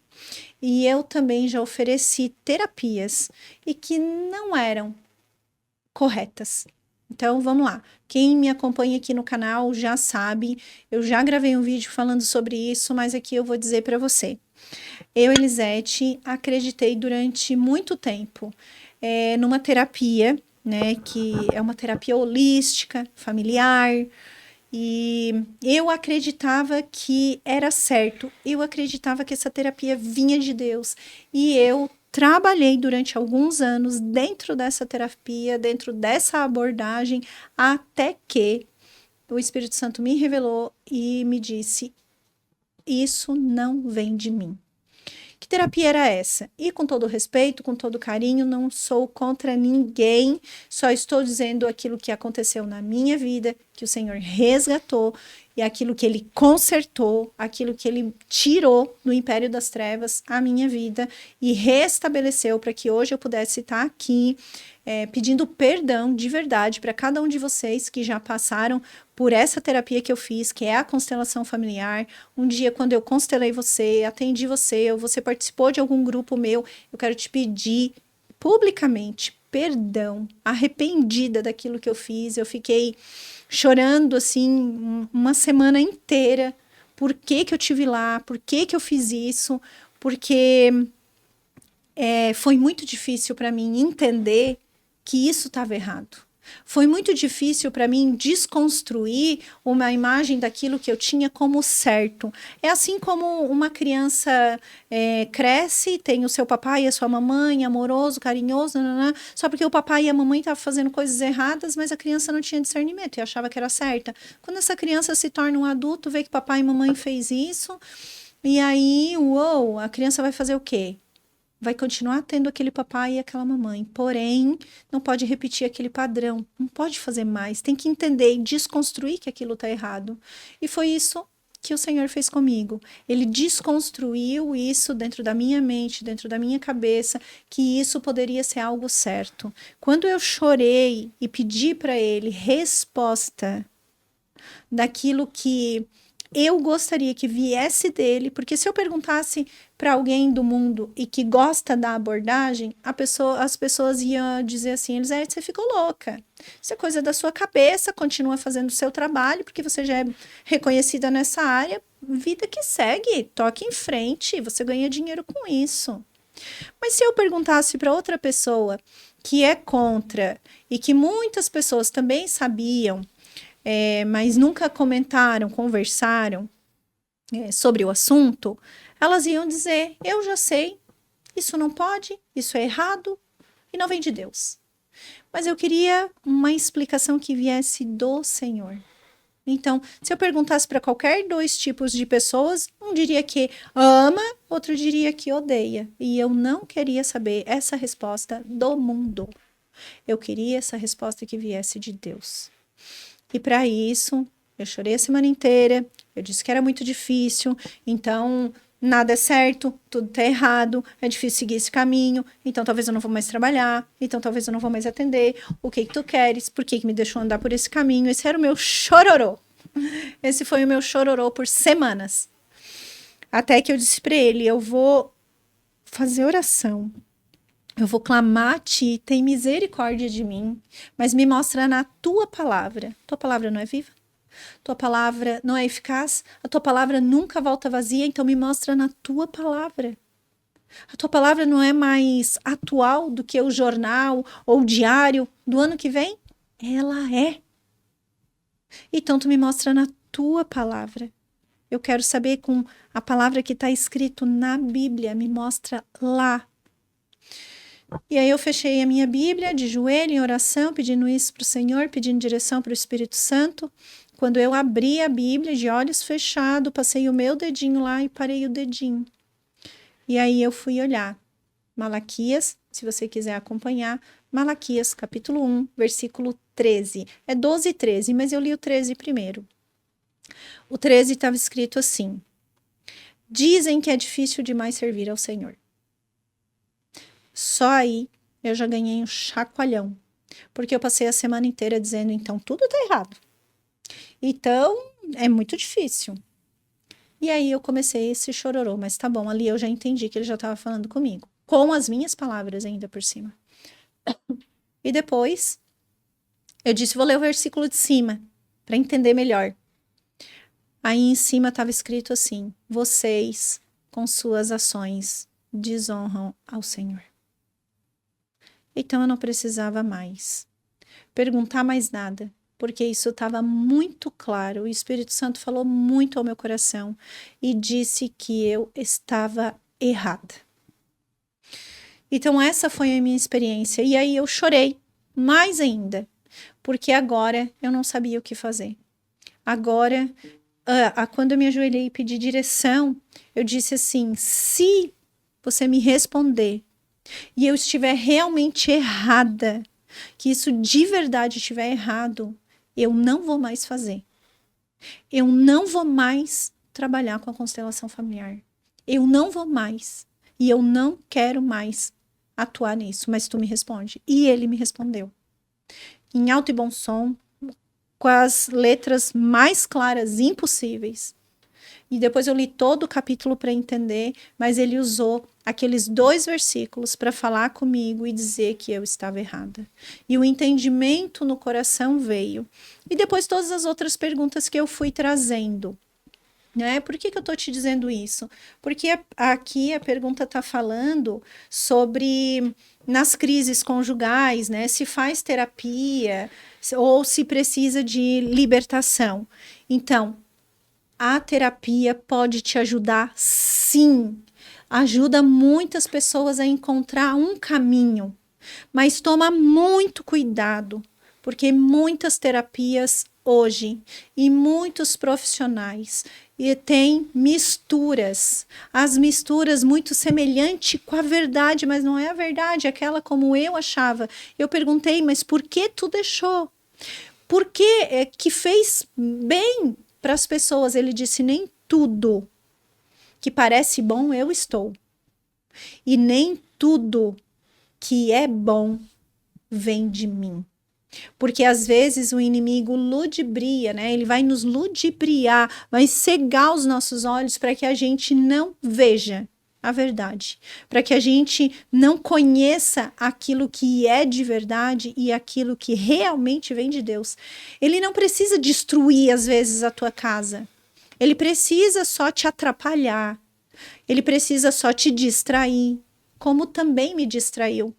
e eu também já ofereci terapias e que não eram corretas. Então, vamos lá. Quem me acompanha aqui no canal já sabe, eu já gravei um vídeo falando sobre isso, mas aqui eu vou dizer para você. Eu, Elisete, acreditei durante muito tempo numa terapia, né, que é uma terapia holística, familiar, e eu acreditava que era certo, eu acreditava que essa terapia vinha de Deus, e eu trabalhei durante alguns anos dentro dessa terapia, dentro dessa abordagem, até que o Espírito Santo me revelou e me disse: isso não vem de mim. Que terapia era essa? E com todo respeito, com todo carinho, não sou contra ninguém, só estou dizendo aquilo que aconteceu na minha vida, que o Senhor resgatou, e aquilo que Ele consertou, aquilo que Ele tirou do império das trevas, a minha vida, e restabeleceu para que hoje eu pudesse estar aqui pedindo perdão de verdade para cada um de vocês que já passaram por essa terapia que eu fiz, que é a constelação familiar. Um dia, quando eu constelei você, atendi você, ou você participou de algum grupo meu, eu quero te pedir publicamente perdão, arrependida daquilo que eu fiz. Eu fiquei chorando assim uma semana inteira. Por que que eu tive lá? Por que que eu fiz isso? Porque foi muito difícil para mim entender que isso estava errado. Foi muito difícil para mim desconstruir uma imagem daquilo que eu tinha como certo. É assim como uma criança cresce, tem o seu papai e a sua mamãe, amoroso, carinhoso, nananã, só porque o papai e a mamãe estavam fazendo coisas erradas, mas a criança não tinha discernimento e achava que era certa. Quando essa criança se torna um adulto, vê que papai e mamãe fez isso, e aí, uou, a criança vai fazer o quê? Vai continuar tendo aquele papai e aquela mamãe, porém, não pode repetir aquele padrão, não pode fazer mais, tem que entender e desconstruir que aquilo está errado. E foi isso que o Senhor fez comigo. Ele desconstruiu isso dentro da minha mente, dentro da minha cabeça, que isso poderia ser algo certo. Quando eu chorei e pedi para Ele resposta daquilo que eu gostaria que viesse dele, porque se eu perguntasse para alguém do mundo e que gosta da abordagem, as pessoas iam dizer assim, Elisete, você ficou louca. Isso é coisa da sua cabeça, continua fazendo o seu trabalho, porque você já é reconhecida nessa área, vida que segue, toque em frente, você ganha dinheiro com isso. Mas se eu perguntasse para outra pessoa que é contra e que muitas pessoas também sabiam, mas nunca comentaram, conversaram sobre o assunto, elas iam dizer, eu já sei, isso não pode, isso é errado e não vem de Deus. Mas eu queria uma explicação que viesse do Senhor. Então, se eu perguntasse para qualquer dois tipos de pessoas, um diria que ama, outro diria que odeia. E eu não queria saber essa resposta do mundo. Eu queria essa resposta que viesse de Deus. E para isso, eu chorei a semana inteira, eu disse que era muito difícil, então nada é certo, tudo tá errado, é difícil seguir esse caminho, então talvez eu não vou mais trabalhar, então talvez eu não vou mais atender, o que tu queres, por que me deixou andar por esse caminho, esse era o meu chororô. Esse foi o meu chororô por semanas. Até que eu disse para ele, eu vou fazer oração, eu vou clamar a ti, tem misericórdia de mim, mas me mostra na tua palavra. Tua palavra não é viva? Tua palavra não é eficaz? A tua palavra nunca volta vazia, então me mostra na tua palavra. A tua palavra não é mais atual do que o jornal ou o diário do ano que vem? Ela é. Então tu me mostra na tua palavra. Eu quero saber com a palavra que está escrito na Bíblia, me mostra lá. E aí eu fechei a minha Bíblia de joelho em oração, pedindo isso para o Senhor, pedindo direção para o Espírito Santo. Quando eu abri a Bíblia de olhos fechados, passei o meu dedinho lá e parei o dedinho. E aí eu fui olhar Malaquias, se você quiser acompanhar, Malaquias capítulo 1, versículo 13. É 12 e 13, mas eu li o 13 primeiro. O 13 estava escrito assim: dizem que é difícil demais servir ao Senhor. Só aí eu já ganhei um chacoalhão, porque eu passei a semana inteira dizendo, então tudo tá errado. Então é muito difícil. E aí eu comecei esse chororô, mas tá bom, ali eu já entendi que ele já estava falando comigo, com as minhas palavras ainda por cima. E depois eu disse, vou ler o versículo de cima, para entender melhor. Aí em cima estava escrito assim, vocês, com suas ações, desonram ao Senhor. Então eu não precisava mais perguntar mais nada, porque isso estava muito claro. O Espírito Santo falou muito ao meu coração e disse que eu estava errada. Então essa foi a minha experiência. E aí eu chorei mais ainda, porque agora eu não sabia o que fazer. Agora, quando eu me ajoelhei e pedi direção, eu disse assim, se você me responder e eu estiver realmente errada, que isso de verdade estiver errado, eu não vou mais fazer. Eu não vou mais trabalhar com a constelação familiar. Eu não vou mais. E eu não quero mais atuar nisso, mas tu me responde. E ele me respondeu. Em alto e bom som, com as letras mais claras impossíveis. E depois eu li todo o capítulo para entender, mas ele usou aqueles 2 versículos para falar comigo e dizer que eu estava errada. E o entendimento no coração veio. E depois todas as outras perguntas que eu fui trazendo. Né? Por que eu estou te dizendo isso? Porque aqui a pergunta está falando sobre nas crises conjugais, né? Se faz terapia ou se precisa de libertação. Então, a terapia pode te ajudar, sim. Ajuda muitas pessoas a encontrar um caminho, mas toma muito cuidado, porque muitas terapias hoje e muitos profissionais e tem misturas, as misturas muito semelhante com a verdade, mas não é a verdade, aquela como eu achava. Eu perguntei, mas por que tu deixou? Por que que fez bem para as pessoas? Ele disse, nem tudo que parece bom eu estou. E nem tudo que é bom vem de mim. Porque às vezes o inimigo ludibria, né? Ele vai nos ludibriar, vai cegar os nossos olhos para que a gente não veja a verdade, para que a gente não conheça aquilo que é de verdade e aquilo que realmente vem de Deus. Ele não precisa destruir às vezes a tua casa. Ele precisa só te atrapalhar. Ele precisa só te distrair, como também me distraiu.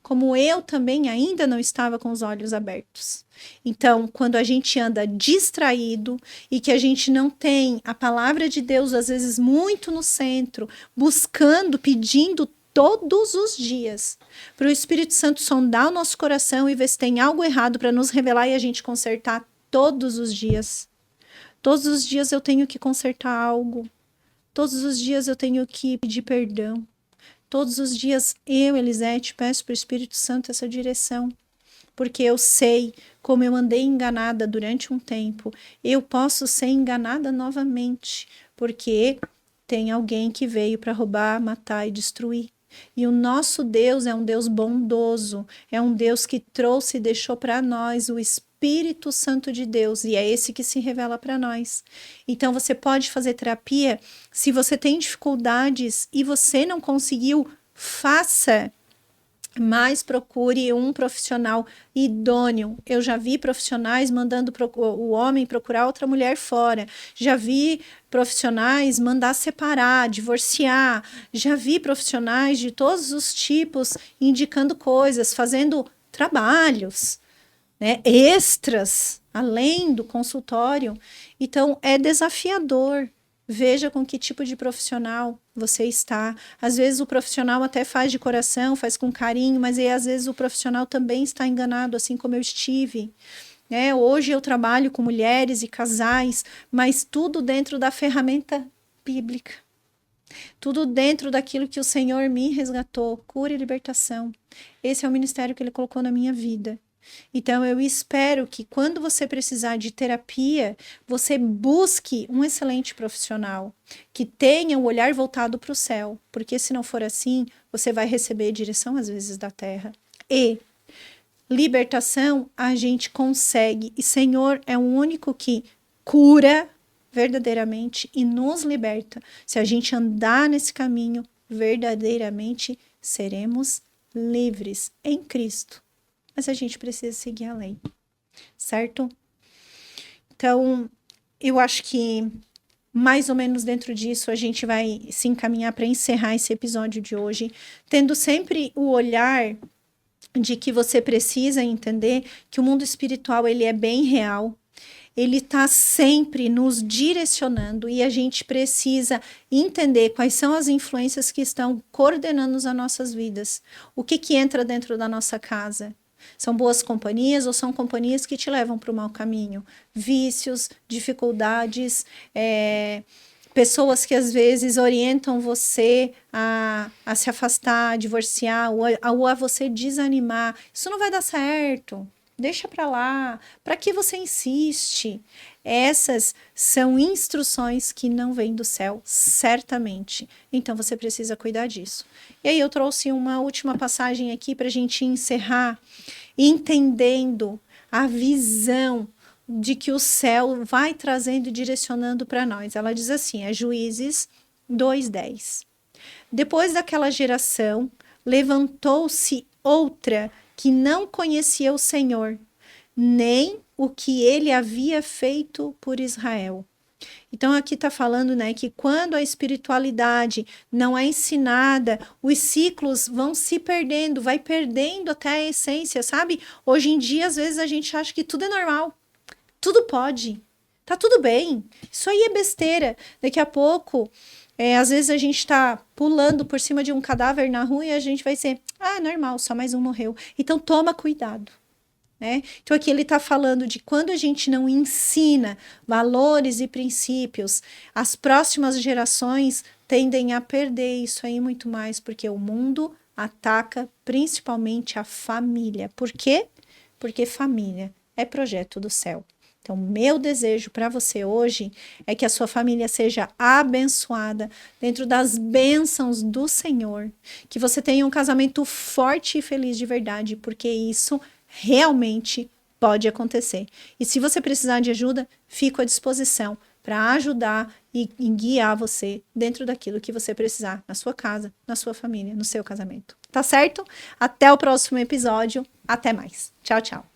Como eu também ainda não estava com os olhos abertos. Então, quando a gente anda distraído e que a gente não tem a palavra de Deus, às vezes, muito no centro, buscando, pedindo todos os dias para o Espírito Santo sondar o nosso coração e ver se tem algo errado para nos revelar e a gente consertar todos os dias. Todos os dias eu tenho que consertar algo. Todos os dias eu tenho que pedir perdão. Todos os dias eu, Elisete, peço para o Espírito Santo essa direção, porque eu sei como eu andei enganada durante um tempo, eu posso ser enganada novamente, porque tem alguém que veio para roubar, matar e destruir. E o nosso Deus é um Deus bondoso, é um Deus que trouxe e deixou para nós o Espírito Santo de Deus, e é esse que se revela para nós. Então você pode fazer terapia, se você tem dificuldades e você não conseguiu, faça, mas procure um profissional idôneo. Eu já vi profissionais mandando o homem procurar outra mulher fora. Já vi profissionais mandar separar, divorciar. Já vi profissionais de todos os tipos indicando coisas, fazendo trabalhos, né, extras, além do consultório. Então, é desafiador. Veja com que tipo de profissional você está. Às vezes o profissional até faz de coração, faz com carinho, mas aí, às vezes o profissional também está enganado, assim como eu estive. Hoje eu trabalho com mulheres e casais, mas tudo dentro da ferramenta bíblica. Tudo dentro daquilo que o Senhor me resgatou, cura e libertação. Esse é o ministério que Ele colocou na minha vida. Então, eu espero que quando você precisar de terapia, você busque um excelente profissional, que tenha o olhar voltado para o céu, porque se não for assim, você vai receber direção às vezes da terra. E libertação a gente consegue, e Senhor é o único que cura verdadeiramente e nos liberta. Se a gente andar nesse caminho, verdadeiramente seremos livres em Cristo. Mas a gente precisa seguir a lei, certo? Então, eu acho que mais ou menos dentro disso a gente vai se encaminhar para encerrar esse episódio de hoje, tendo sempre o olhar de que você precisa entender que o mundo espiritual ele é bem real, ele está sempre nos direcionando e a gente precisa entender quais são as influências que estão coordenando as nossas vidas, o que entra dentro da nossa casa. São boas companhias ou são companhias que te levam para o mau caminho? Vícios, dificuldades, pessoas que às vezes orientam você a se afastar, a divorciar ou a você desanimar. Isso não vai dar certo. Deixa para lá. Para que você insiste? Essas são instruções que não vêm do céu, certamente. Então você precisa cuidar disso. E aí eu trouxe uma última passagem aqui para a gente encerrar, entendendo a visão de que o céu vai trazendo e direcionando para nós. Ela diz assim, é Juízes 2:10. Depois daquela geração, levantou-se outra que não conhecia o Senhor, nem o que ele havia feito por Israel. Então, aqui está falando, né, que quando a espiritualidade não é ensinada, os ciclos vão se perdendo, vai perdendo até a essência, sabe? Hoje em dia, às vezes, a gente acha que tudo é normal, tudo pode, tá tudo bem. Isso aí é besteira. Daqui a pouco, às vezes a gente está pulando por cima de um cadáver na rua e a gente vai ser, normal, só mais um morreu. Então, toma cuidado. Né? Então, aqui ele está falando de quando a gente não ensina valores e princípios, as próximas gerações tendem a perder isso aí muito mais, porque o mundo ataca principalmente a família. Por quê? Porque família é projeto do céu. Então, meu desejo para você hoje é que a sua família seja abençoada dentro das bênçãos do Senhor, que você tenha um casamento forte e feliz de verdade, porque isso realmente pode acontecer. E se você precisar de ajuda, fico à disposição para ajudar e guiar você dentro daquilo que você precisar, na sua casa, na sua família, no seu casamento. Tá certo? Até o próximo episódio. Até mais. Tchau, tchau.